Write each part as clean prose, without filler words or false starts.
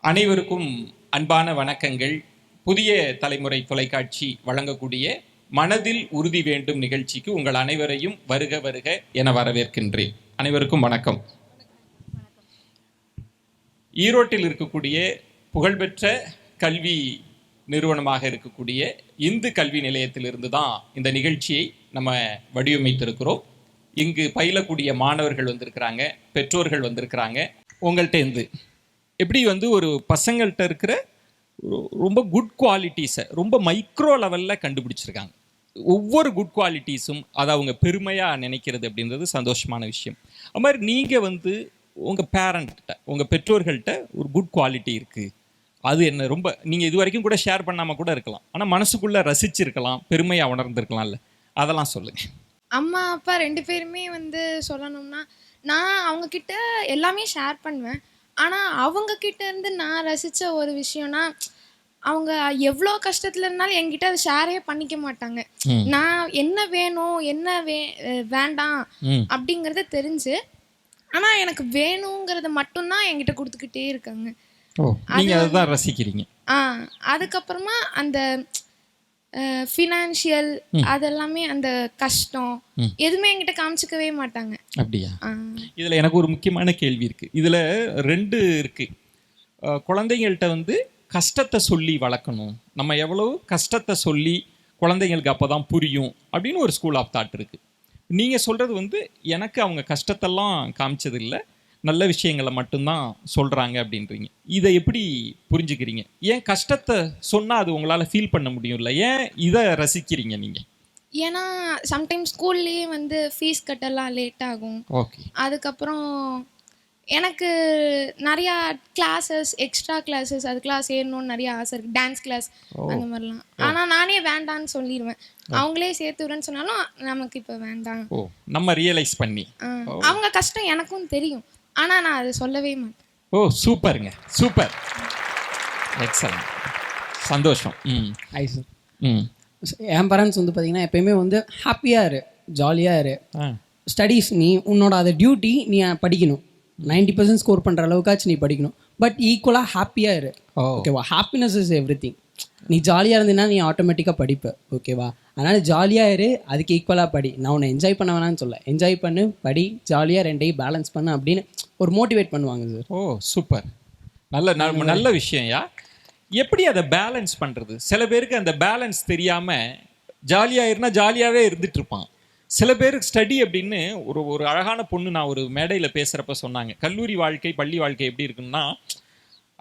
அனைவருக்கும் அன்பான வணக்கங்கள். புதிய தலைமுறை தொலைக்காட்சி வழங்கக்கூடிய மனதில் உறுதி வேண்டும் நிகழ்ச்சிக்கு உங்கள் அனைவரையும் வருக வருக என வரவேற்கின்றேன். அனைவருக்கும் வணக்கம். ஈரோட்டில் இருக்கக்கூடிய புகழ்பெற்ற கல்வி நிறுவனமாக இருக்கக்கூடிய இந்து கல்வி நிலையத்திலிருந்து தான் இந்த நிகழ்ச்சியை நம்ம வடிவமைத்திருக்கிறோம். இங்கு பயிலக்கூடிய மாணவர்கள் வந்திருக்கிறாங்க, பெற்றோர்கள் வந்திருக்கிறாங்க. உங்கள்கிட்ட இருந்து எப்படி ஒரு பசங்கள்கிட்ட இருக்கிற ரொம்ப குட் குவாலிட்டிஸை ரொம்ப மைக்ரோ லெவலில் கண்டுபிடிச்சிருக்காங்க. ஒவ்வொரு குட் குவாலிட்டிஸும் அதை அவங்க பெருமையாக நினைக்கிறது அப்படின்றது சந்தோஷமான விஷயம். அது மாதிரி நீங்கள் உங்கள் பேரண்ட்கிட்ட, உங்கள் பெற்றோர்கள்ட்ட ஒரு குட் குவாலிட்டி இருக்குது, அது என்ன ரொம்ப நீங்கள் இது வரைக்கும் கூட ஷேர் பண்ணாமல் கூட இருக்கலாம், ஆனால் மனசுக்குள்ளே ரசிச்சிருக்கலாம், பெருமையாக உணர்ந்துருக்கலாம்ல, அதெல்லாம் சொல்லுங்கள். அம்மா அப்பா 2 பேருமே சொல்லணும்னா, நான் அவங்கக்கிட்ட எல்லாமே ஷேர் பண்ணுவேன். ஆனால் அவங்கக்கிட்ட இருந்து நான் ரசித்த ஒரு விஷயம்னா, அவங்க எவ்வளோ கஷ்டத்தில் இருந்தாலும் என்கிட்ட அதை ஷேரே பண்ணிக்க மாட்டாங்க. நான் என்ன வேணும் என்ன வேண்டாம் அப்படிங்கிறத தெரிஞ்சு, ஆனால் எனக்கு வேணுங்கிறத மட்டும்தான் என்கிட்ட கொடுத்துக்கிட்டே இருக்காங்க. அதுதான் ரசிக்கிறீங்க. அதுக்கப்புறமா அந்த ஃபினான்ஷியல் அதெல்லாமே அந்த கஷ்டம் எதுவுமே என்கிட்ட காமிச்சிக்கவே மாட்டாங்க. அப்படியா? இதில் எனக்கு ஒரு முக்கியமான கேள்வி இருக்குது. இதில் 2 இருக்குது. குழந்தைங்கள்ட்ட கஷ்டத்தை சொல்லி வளர்க்கணும், நம்ம எவ்வளவு கஷ்டத்தை சொல்லி குழந்தைங்களுக்கு அப்போ தான் புரியும் அப்படின்னு ஒரு ஸ்கூல் ஆஃப் தாட் இருக்குது. நீங்கள் சொல்கிறது எனக்கு அவங்க கஷ்டத்தெல்லாம் காமிச்சதில்லை, நல்ல விஷயங்களை மட்டும்தான் சொல்கிறாங்க அப்படின்றீங்க. இதை எப்படி புரிஞ்சுக்கிறீங்க? ஏன் கஷ்டத்தை சொன்னால் அது உங்களால் ஃபீல் பண்ண முடியும்ல, ஏன் இதை ரசிக்கிறீங்க நீங்கள்? ஏன்னா சம்டைம்ஸ் ஸ்கூல்லேயே ஃபீஸ் கட்டலாம் லேட் ஆகும். ஓகே. அதுக்கப்புறம் எனக்கு நிறையா கிளாஸஸ், எக்ஸ்ட்ரா கிளாஸஸ் அதுக்கெலாம் சேரணும்னு நிறைய ஆசை இருக்குது, டான்ஸ் கிளாஸ் அந்த மாதிரிலாம். ஆனால் நானே வேண்டான்னு சொல்லிடுவேன். அவங்களே சேர்த்து விடுறேன்னு சொன்னாலும் நமக்கு இப்போ வேண்டாம். நம்ம ரியலைஸ் பண்ணி, அவங்க கஷ்டம் எனக்கும் தெரியும், ஆனால் நான் அதை சொல்லவே மாட்டேன். சூப்பருங்க, சூப்பர், எக்ஸலண்ட், சந்தோஷம். என் பேரண்ட்ஸ் பார்த்தீங்கன்னா எப்பயுமே ஹாப்பியாக இரு, ஜாலியாக இரு, ஸ்டடீஸ் நீ உன்னோட அதை டியூட்டி நீ படிக்கணும், 90% ஸ்கோர் பண்ணுற அளவுக்காச்சும் நீ படிக்கணும், பட் ஈக்குவலாக ஹாப்பியாக இரு. ஓகேவா? Happiness is everything. நீ ஜாலியாக இருந்தீங்கன்னா நீ ஆட்டோமேட்டிக்காக படிப்ப. ஓகேவா? அதனால் ஜாலியாக இரு, அதுக்கு ஈக்குவலாக படி. நான் உன்னை என்ஜாய் பண்ண வேணான்னு சொல்ல, என்ஜாய் பண்ணு, படி, ஜாலியாக 2ஐயும் பேலன்ஸ் பண்ணு அப்படின்னு ஒரு மோட்டிவேட் பண்ணுவாங்க சார். சூப்பர், நல்ல விஷயம்யா. எப்படி அதை பேலன்ஸ் பண்ணுறது? சில பேருக்கு அந்த பேலன்ஸ் தெரியாமல் ஜாலியாக இருந்தால் ஜாலியாகவே இருந்துட்டு இருப்பான். சில பேருக்கு ஸ்டடி அப்படின்னு ஒரு அழகான பொண்ணு நான் ஒரு மேடையில் பேசுகிறப்ப சொன்னாங்க, கல்லூரி வாழ்க்கை பள்ளி வாழ்க்கை எப்படி இருக்குன்னா,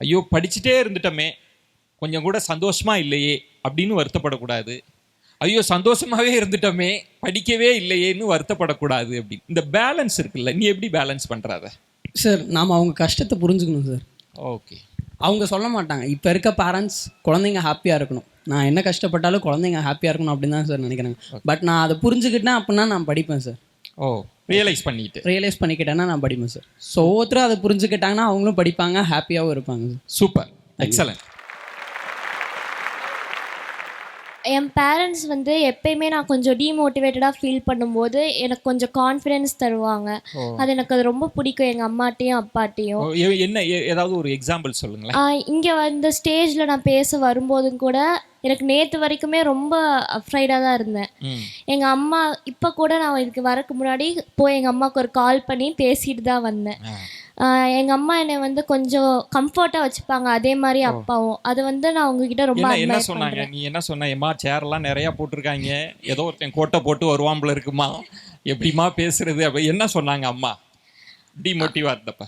ஐயோ படிச்சுட்டே இருந்துட்டோமே, கொஞ்சம் கூட சந்தோஷமாக இல்லையே அப்படின்னு வருத்தப்படக்கூடாது, ஐயோ சந்தோஷமாகவே இருந்துட்டோமே படிக்கவே இல்லையேன்னு வருத்தப்படக்கூடாது அப்படின்னு. இந்த பேலன்ஸ் இருக்குல்ல, நீ எப்படி பேலன்ஸ் பண்ணுறாத? சார் நாம் அவங்க கஷ்டத்தை புரிஞ்சுக்கணும் சார். ஓகே. அவங்க சொல்ல மாட்டாங்க. இப்போ இருக்க பேரண்ட்ஸ் குழந்தைங்க ஹாப்பியாக இருக்கணும், நான் என்ன கஷ்டப்பட்டாலும் குழந்தைங்க ஹாப்பியாக இருக்கணும் அப்படின்னு தான் சார் நினைக்கிறாங்க. பட் நான் அதை புரிஞ்சுக்கிட்டேன் அப்படின்னா நான் படிப்பேன் சார். ரியலைஸ் பண்ணிக்கிட்டேன்னா நான் படிப்பேன் சார். ஸோ ஒவ்வொருத்தரும் அதை புரிஞ்சுக்கிட்டாங்கன்னா அவங்களும் படிப்பாங்க, ஹாப்பியாகவும் இருப்பாங்க சார். Super, excellent. என் பேரண்ட்ஸ் எப்பயுமே நான் கொஞ்சம் டீமோட்டிவேட்டடாக ஃபீல் பண்ணும்போது எனக்கு கொஞ்சம் கான்ஃபிடென்ஸ் தருவாங்க. அது ரொம்ப பிடிக்கும், எங்கள் அம்மாட்டையும் அப்பாட்டையும். என்ன ஏதாவது ஒரு எக்ஸாம்பிள் சொல்லுங்களேன். இங்கே ஸ்டேஜில் நான் பேச வரும்போதும் கூட எனக்கு நேற்று வரைக்குமே ரொம்ப அஃப்ரைடாக தான் இருந்தேன். எங்கள் அம்மா இப்போ கூட நான் இதுக்கு வரக்கு முன்னாடி போய் எங்கள் அம்மாவுக்கு ஒரு கால் பண்ணி பேசிட்டு தான் வந்தேன். எங்கள் அம்மா என்னை கொஞ்சம் கம்ஃபர்ட்டாக வச்சுப்பாங்க, அதே மாதிரி அப்பாவும். அது நான் உங்ககிட்ட ரொம்ப என்ன சொன்னாங்க? நீ என்ன சொன்ன? எம்மா சேர்லாம் நிறையா போட்டிருக்காங்க, ஏதோ ஒருத்தன் கோட்டை போட்டு வருவாம்பல இருக்குமா, எப்படிமா பேசுறது அப்படி என்ன சொன்னாங்க அம்மா டிமோட்டிவாக இருந்தப்ப?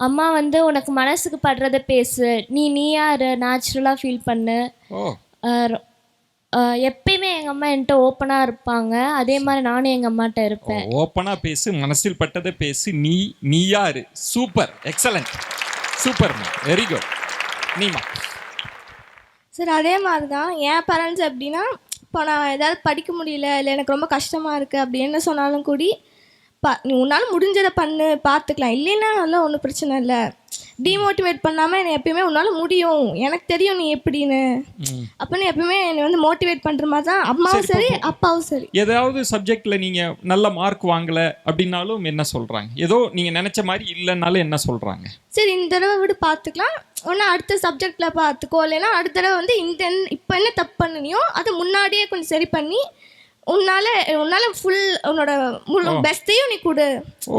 அம்மா உனக்கு மனசுக்கு படுறத பேசு, நீயா நேச்சுரலாக ஃபீல் பண்ணு. எப்பயுமே எங்கள் அம்மா என்கிட்ட ஓப்பனாக இருப்பாங்க, அதே மாதிரி நானும் எங்கள் அம்மாட்ட இருப்பேன். ஓப்பனாக பேசு, மனசில் பட்டதை பேசு, நீ யாரு. சூப்பர், எக்ஸலண்ட், சூப்பர்மா, வெரி குட். நீமா சார் அதே மாதிரி தான் என் பேரண்ட்ஸ் எப்படின்னா, இப்போ நான் ஏதாவது படிக்க முடியல இல்லை எனக்கு ரொம்ப கஷ்டமாக இருக்குது அப்படின்னு சொன்னாலும் கூடி, நீ உன்னால் முடிஞ்சதை பண்ணு, பார்த்துக்கலாம், இல்லைன்னா நல்லா ஒன்றும் பிரச்சனை இல்லை, டிமோட்டிவேட் பண்ணாமல் என்னை எப்பயுமே உன்னால் முடியும், எனக்கு தெரியும் நீ எப்படின்னு அப்படின்னு எப்பயுமே என்னை வந்து மோட்டிவேட் பண்ணுற மாதிரி தான் அம்மாவும் சரி அப்பாவும் சரி. ஏதாவது சப்ஜெக்ட்ல நீங்க நல்ல மார்க் வாங்கல அப்படின்னாலும் என்ன சொல்றாங்க? ஏதோ நீங்க நினைச்ச மாதிரி இல்லைன்னாலும் என்ன சொல்றாங்க? சரி இந்த தடவை விடு பார்த்துக்கலாம், ஒன்று அடுத்த சப்ஜெக்டில் பார்த்துக்கோ, இல்லைன்னா அடுத்த தடவை வந்து இப்போ என்ன தப்பு பண்ணினியோ அதை முன்னாடியே கொஞ்சம் சரி பண்ணி உன்னால ஃபுல் உன்னோட முழு பெஸ்ட்டையும் நீ கொடு,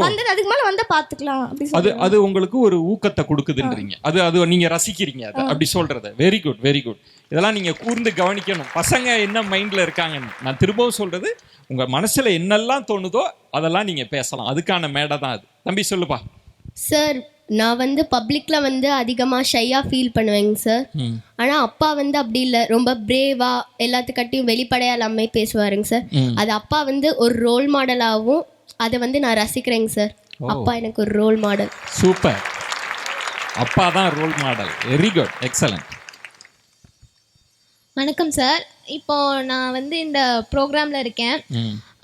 வந்து அதுக்கு மேலே வந்தால் பார்த்துக்கலாம் அப்படி அது அது உங்களுக்கு ஒரு ஊக்கத்தை கொடுக்குதுன்றீங்க. அது நீங்க ரசிக்கிறீங்க அதை அப்படி சொல்றத. Very good very good. இதெல்லாம் நீங்க கூர்ந்து கவனிக்கணும். பசங்க என்ன மைண்ட்ல இருக்காங்கன்னு. நான் திரும்பவும் சொல்றது, உங்க மனசுல என்னெல்லாம் தோணுதோ அதெல்லாம் நீங்க பேசலாம். அதுக்கான மேடை தான் அது. தம்பி சொல்லுப்பா. சார், நான் வந்து பப்ளிக்கில் வந்து அதிகமாக ஷையாக ஃபீல் பண்ணுவேங்க சார். ஆனால் அப்பா வந்து அப்படி இல்லை, ரொம்ப பிரேவாக எல்லாத்துக்கிட்டையும் வெளிப்படையாக எல்லாமே பேசுவாருங்க சார். அது அப்பா வந்து ஒரு ரோல் மாடலாகவும் அதை வந்து நான் ரசிக்கிறேங்க சார். அப்பா எனக்கு ஒரு ரோல் மாடல். சூப்பர். அப்பா தான் role model. Very good, excellent. வணக்கம் சார். இப்போ நான் வந்து இந்த ப்ரோக்ராமில் இருக்கேன்.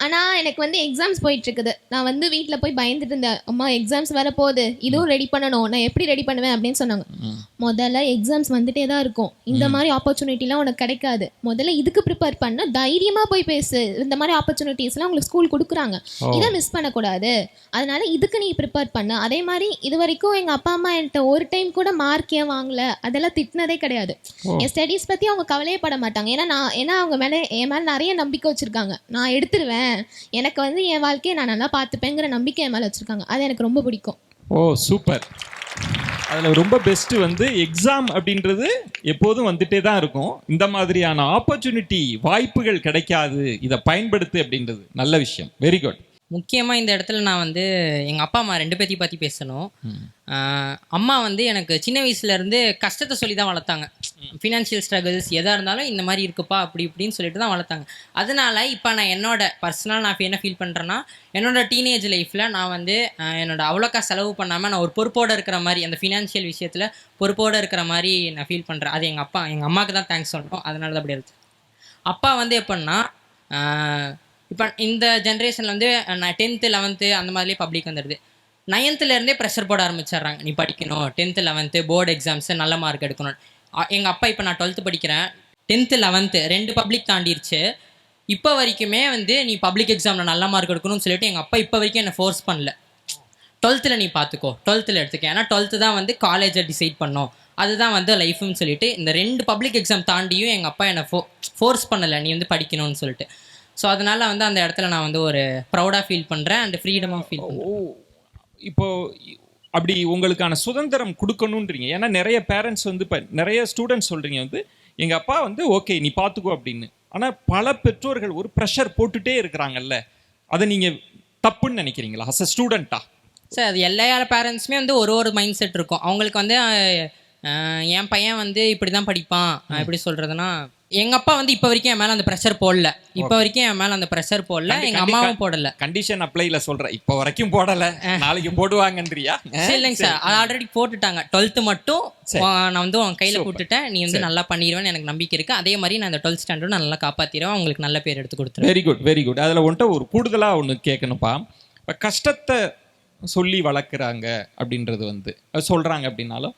ஆனால் எனக்கு வந்து எக்ஸாம்ஸ் போயிட்டுருக்குது. நான் வந்து வீட்டில் போய் பயந்துட்டு இருந்தேன், அம்மா எக்ஸாம்ஸ் வர போகுது, இதுவும் ரெடி பண்ணணும், நான் எப்படி ரெடி பண்ணுவேன் அப்படின்னு சொன்னாங்க. முதல்ல எக்ஸாம்ஸ் வந்துட்டே தான் இருக்கும், இந்த மாதிரி ஆப்பர்ச்சுனிட்டிலாம் உனக்கு கிடைக்காது, முதல்ல இதுக்கு ப்ரிப்பேர் பண்ண, தைரியமாக போய் பேசு, இந்த மாதிரி ஆப்பர்ச்சுனிட்டிஸ்லாம் உங்களுக்கு ஸ்கூல் கொடுக்குறாங்க, இதை மிஸ் பண்ணக்கூடாது, அதனால இதுக்கு நீ ப்ரிப்பேர் பண்ண. அதே மாதிரி இது வரைக்கும் எங்கள் அப்பா அம்மா என்கிட்ட ஒரு டைம் கூட மார்க் ஏன் வாங்கலை அதெல்லாம் திட்டினதே கிடையாது. என் ஸ்டடீஸ் பற்றி அவங்க கவலையே பட மாட்டாங்க. ஏன்னா அவங்க மேலே என் மேலே நிறைய நம்பிக்கை வச்சுருக்காங்க. நான் எடுத்துருவேன், எனக்கு வந்து என் வாழ்க்கையை நான் நல்லா பார்த்துப்பேங்கிற நம்பிக்கை என் மேலே வச்சுருக்காங்க. அது எனக்கு ரொம்ப பிடிக்கும். ஓ சூப்பர். அதில் ரொம்ப பெஸ்ட்டு வந்து எக்ஸாம் அப்படின்றது எப்போதும் வந்துட்டே தான் இருக்கும். இந்த மாதிரியான ஆப்பர்ச்சுனிட்டி வாய்ப்புகள் கிடைக்காது, இதை பயன்படுத்து அப்படின்றது நல்ல விஷயம். Very good. முக்கியமாக இந்த இடத்துல நான் வந்து எங்கள் அப்பா அம்மா 2 பேர்த்தையும் பற்றி பேசணும். அம்மா வந்து எனக்கு சின்ன வயசுலேருந்து கஷ்டத்தை சொல்லி தான் வளர்த்தாங்க. ஃபினான்ஷியல் ஸ்ட்ரகிள்ஸ் எதாக இருந்தாலும் இந்த மாதிரி இருக்குப்பா அப்படி இப்படின்னு சொல்லிட்டு தான் வளர்த்தாங்க. அதனால இப்போ நான் நான் என்ன ஃபீல் பண்ணுறேன்னா, என்னோட டீனேஜ் லைஃப்பில் நான் வந்து அவ்வளோக்கா செலவு பண்ணாமல் நான் ஒரு பொறுப்போடு இருக்கிற மாதிரி, அந்த ஃபினான்ஷியல் விஷயத்தில் பொறுப்போடு இருக்கிற மாதிரி நான் ஃபீல் பண்ணுறேன். அது எங்கள் அம்மாவுக்கு தான் தேங்க்ஸ் சொல்லணும். அதனால தான் அப்படி இருக்குது. அப்பா வந்து எப்படின்னா, இப்போ இந்த ஜென்ரேஷனில் வந்து நான் 10th 11th அந்த மாதிரிலே பப்ளிக் வந்துடுது. 9th ப்ரெஷர் போட ஆரம்பிச்சிடுறாங்க, நீ படிக்கணும், 10th 11th போர்டு எக்ஸாம்ஸு நல்ல மார்க் எடுக்கணும். எங்கள் அப்பா இப்போ நான் 12th படிக்கிறேன், 10th 11th 2 பப்ளிக் தாண்டிடுச்சு. இப்போ வரைக்குமே வந்து நீ பப்ளிக் எக்ஸாமில் நல்ல மார்க் எடுக்கணும்னு சொல்லிட்டு எங்கள் அப்பா இப்போ வரைக்கும் என்னை ஃபோர்ஸ் பண்ணல. 12th நீ பார்த்துக்கோ, 12th எடுத்துக்க, ஏன்னா 12th தான் வந்து காலேஜை டிசைட் பண்ணோம், அதுதான் வந்து லைஃப்னு சொல்லிட்டு இந்த 2 பப்ளிக் எக்ஸாம் தாண்டியும் எங்கள் அப்பா என்னை ஃபோர்ஸ் பண்ணலை நீ வந்து படிக்கணும்னு சொல்லிட்டு. ஸோ அதனால் வந்து அந்த இடத்துல நான் வந்து ஒரு ப்ரௌடாக ஃபீல் பண்ணுறேன் அண்ட் ஃப்ரீடமாக ஃபீல் பண்ணுறேன். இப்போது அப்படி உங்களுக்கான சுதந்திரம் கொடுக்கணுன்றீங்க. ஏன்னா நிறைய பேரண்ட்ஸ் வந்து இப்போ நிறைய ஸ்டூடெண்ட்ஸ் சொல்கிறீங்க வந்து எங்கள் அப்பா வந்து ஓகே நீ பார்த்துக்கோ அப்படின்னு. ஆனால் பல பெற்றோர்கள் ஒரு ப்ரெஷர் போட்டுகிட்டே இருக்கிறாங்கல்ல, அதை நீங்கள் தப்புன்னு நினைக்கிறீங்களா அஸ் அ ஸ்டூடெண்ட்டா? சார், அது எல்லா பேரண்ட்ஸுமே வந்து ஒரு மைண்ட் செட் இருக்கும். அவங்களுக்கு வந்து என் பையன் வந்து இப்படி தான் படிப்பான், எப்படி சொல்கிறதுனா, எங்கள் அப்பா வந்து இப்போ வரைக்கும் என் மேலே அந்த ப்ரெஷர் போடல. இப்போ வரைக்கும் என் மேலே அந்த ப்ரெஷர் போடல, எங்கள் அம்மாவும் போடல. கண்டிஷன் அப்ளைல சொல்கிறேன், இப்போ வரைக்கும் போடலை, நாளைக்கு போடுவாங்கன்றியா? இல்லைங்க சார், அது ஆல்ரெடி போட்டுட்டாங்க. 12th மட்டும் நான் வந்து உன் கையில் கூட்டுட்டேன், நீ வந்து நல்லா பண்ணிடுவேன்னு எனக்கு நம்பிக்கை இருக்குது. அதே மாதிரி நான் அந்த 12th ஸ்டாண்டர்டும் நான் நல்லா காப்பாற்றிடுவேன், உங்களுக்கு நல்ல பேர் எடுத்து கொடுத்துருவேன். Very good very good. அதில் ஒன்றை ஒரு கூடுதலாக ஒன்று கேட்கணும்ப்பா. இப்போ கஷ்டத்தை சொல்லி வளர்க்குறாங்க அப்படின்றது வந்து சொல்கிறாங்க அப்படின்னாலும்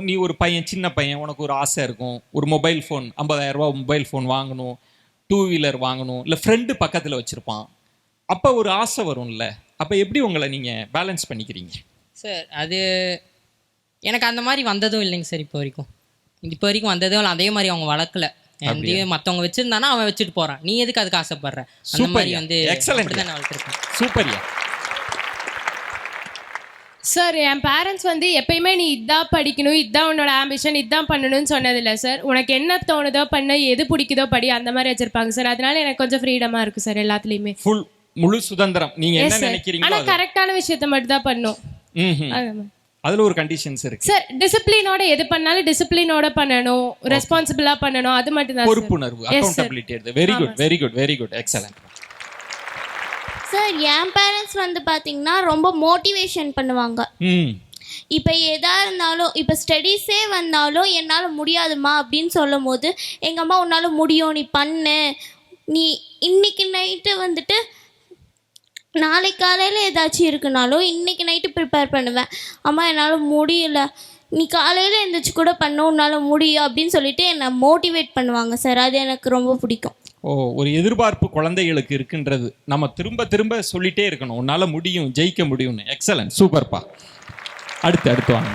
நீ ஒரு பையன், சின்ன பையன், உனக்கு ஒரு ஆசை இருக்கும், ஒரு மொபைல் ஃபோன் 50,000 ரூபா மொபைல் ஃபோன் வாங்கணும், 2 வீலர் வாங்கணும், இல்லை ஃப்ரெண்டு பக்கத்தில் வச்சுருப்பான், அப்போ ஒரு ஆசை வரும்ல, அப்போ எப்படி உங்களை நீங்கள் பேலன்ஸ் பண்ணிக்கிறீங்க? சார், அது எனக்கு அந்த மாதிரி வந்ததும் இல்லைங்க சார். இப்போ வரைக்கும் வந்ததும் இல்லை. அதே மாதிரி அவங்க வளர்க்கல. மற்றவங்க வச்சுருந்தானா அவன் வச்சுட்டு போகிறான், நீ எதுக்கு அதுக்கு ஆசைப்படுற? அந்த மாதிரி வந்து எக்ஸலென்ட் தான் வளர்த்துருக்கேன். சூப்பர்யா. சார், என் பேரண்ட்ஸ் வந்து எப்பயுமே நீ இதான் படிக்கணும், இதான் உன்னோட ஆம்பிஷன், இதான் பண்ணணும்னு சொன்னதில்லை சார். உனக்கு என்ன தோணுதோ பண்ண, எது பிடிக்குதோ படி, அந்த மாதிரி வச்சிருப்பாங்க சார். அதனால எனக்கு கொஞ்சம் ஃப்ரீடமாக இருக்குது சார் எல்லாத்துலேயுமே. முழு சுதந்திரம். நீங்கள் என்ன நினைக்கிறீங்க? ஆனால் கரெக்டான விஷயத்தை மட்டும் தான் பண்ணும். அதில் ஒரு கண்டிஷன்ஸ் இருக்கு சார். டிசிப்ளினோட எது பண்ணாலும் டிசிப்ளினோட பண்ணணும், ரெஸ்பான்சிபிளாக பண்ணணும், அது மட்டும் தான். பொறுப்புணர்வு, accountability. Very good very good very good, excellent. Sir, என் பேரண்ட்ஸ் வந்து பார்த்தீங்கன்னா ரொம்ப மோட்டிவேஷன் பண்ணுவாங்க. இப்போ எதாக இருந்தாலும், இப்போ ஸ்டடீஸே வந்தாலும் என்னால் முடியாதுமா அப்படின்னு சொல்லும் போது எங்கள் அம்மா உன்னால் முடியும், நீ பண்ணு, நீ இன்னைக்கு நைட்டு வந்துட்டு நாளைக்கு காலையில் ஏதாச்சும் இருக்குனாலும் இன்றைக்கி நைட்டு ப்ரிப்பேர் பண்ணுவேன். அம்மா என்னால் முடியல, நீ காலையில் எழுந்திரிச்சு கூட பண்ண உன்னால் முடியும் அப்படின்னு சொல்லிட்டு என்னை மோட்டிவேட் பண்ணுவாங்க சார். அது எனக்கு ரொம்ப பிடிக்கும். ஒரு எதிர்பார்ப்பு குழந்தைகளுக்கு இருக்குன்றது நம்ம திரும்ப திரும்ப சொல்லிட்டே இருக்கணும், உன்னால் முடியும், ஜெயிக்க முடியும்னு. எக்ஸலன்ட், சூப்பர்ப்பா. அடுத்து வாங்க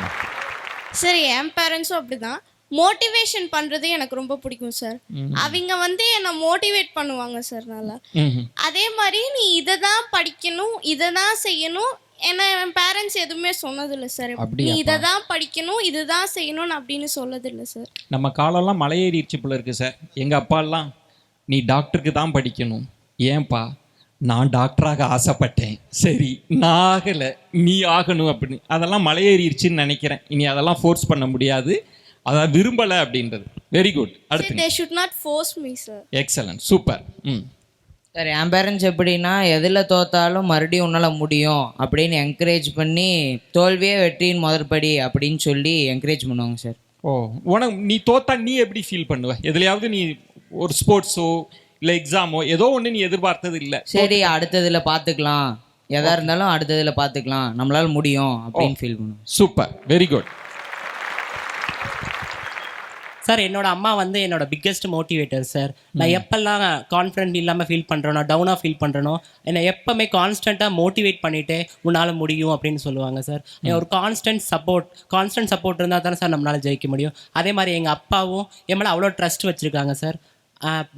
சார். என் பேரண்ட்ஸும் அப்படிதான் மோட்டிவேஷன் பண்ணுறது எனக்கு ரொம்ப பிடிக்கும் சார். அவங்க வந்து என்னை மோட்டிவேட் பண்ணுவாங்க சார் நல்லா. அதே மாதிரி நீ இதை தான் படிக்கணும், இதை தான் செய்யணும், ஏன்னா என் பேரண்ட்ஸ் எதுவுமே சொன்னதில்லை சார். நீ இதை தான் படிக்கணும், இதுதான் செய்யணும்னு அப்படின்னு சொல்லதில்லை சார். நம்ம காலெல்லாம் மலையேறிடுச்சு போல இருக்கு சார். எங்கள் அப்பாலாம் நீ டாக்டருக்கு தான் படிக்கணும். ஏன்பா? நான் டாக்டராக ஆசைப்பட்டேன், சரி நான் ஆகலை, நீ ஆகணும் அப்படின்னு. அதெல்லாம் மலையேறிடுச்சுன்னு நினைக்கிறேன். இனி அதெல்லாம் ஃபோர்ஸ் பண்ண முடியாது, அதான் விரும்பலை அப்படின்றது. Very good. அடுத்து they should not force me sir. Excellent, super. Sir, என் பேரண்ட்ஸ் எப்படின்னா எதில் தோத்தாலும் மறுபடியும் உன்னால் முடியும் அப்படின்னு என்கரேஜ் பண்ணி தோல்வியே வெற்றியின் முதற்படி அப்படின்னு சொல்லி என்கரேஜ் பண்ணுவாங்க சார். உனக்கு நீ தோத்தா நீ எப்படி ஃபீல் பண்ணுவ? எதுலையாவது நீ ஒரு ஸ்போர்ட்ஸோ இல்லை எக்ஸாமோ ஏதோ ஒன்று நீ எதிர்பார்த்தது இல்லை, சரி அடுத்ததில் பார்த்துக்கலாம், எதாக இருந்தாலும் அடுத்ததில் பார்த்துக்கலாம், நம்மளால முடியும் அப்படின்னு ஃபீல் பண்ணுவோம். Super, very good. சார், என்னோட அம்மா வந்து என்னோட பிக்கெஸ்ட் மோட்டிவேட்டர் சார். நான் எப்பெல்லாம் கான்ஃபிடென்ட் இல்லாமல் ஃபீல் பண்ணுறேனோ, டவுனாக ஃபீல் பண்ணுறனோ, என்னை எப்போவுமே கான்ஸ்டண்ட்டாக மோட்டிவேட் பண்ணிவிட்டு உன்னால் முடியும் அப்படின்னு சொல்லுவாங்க சார். ஒரு கான்ஸ்டன்ட் சப்போர்ட் இருந்தால் தானே சார் நம்மளால் ஜெயிக்க முடியும். அதே மாதிரி எங்கள் அப்பாவும் என் மேலே அவ்வளோ ட்ரஸ்ட் வச்சுருக்காங்க சார்.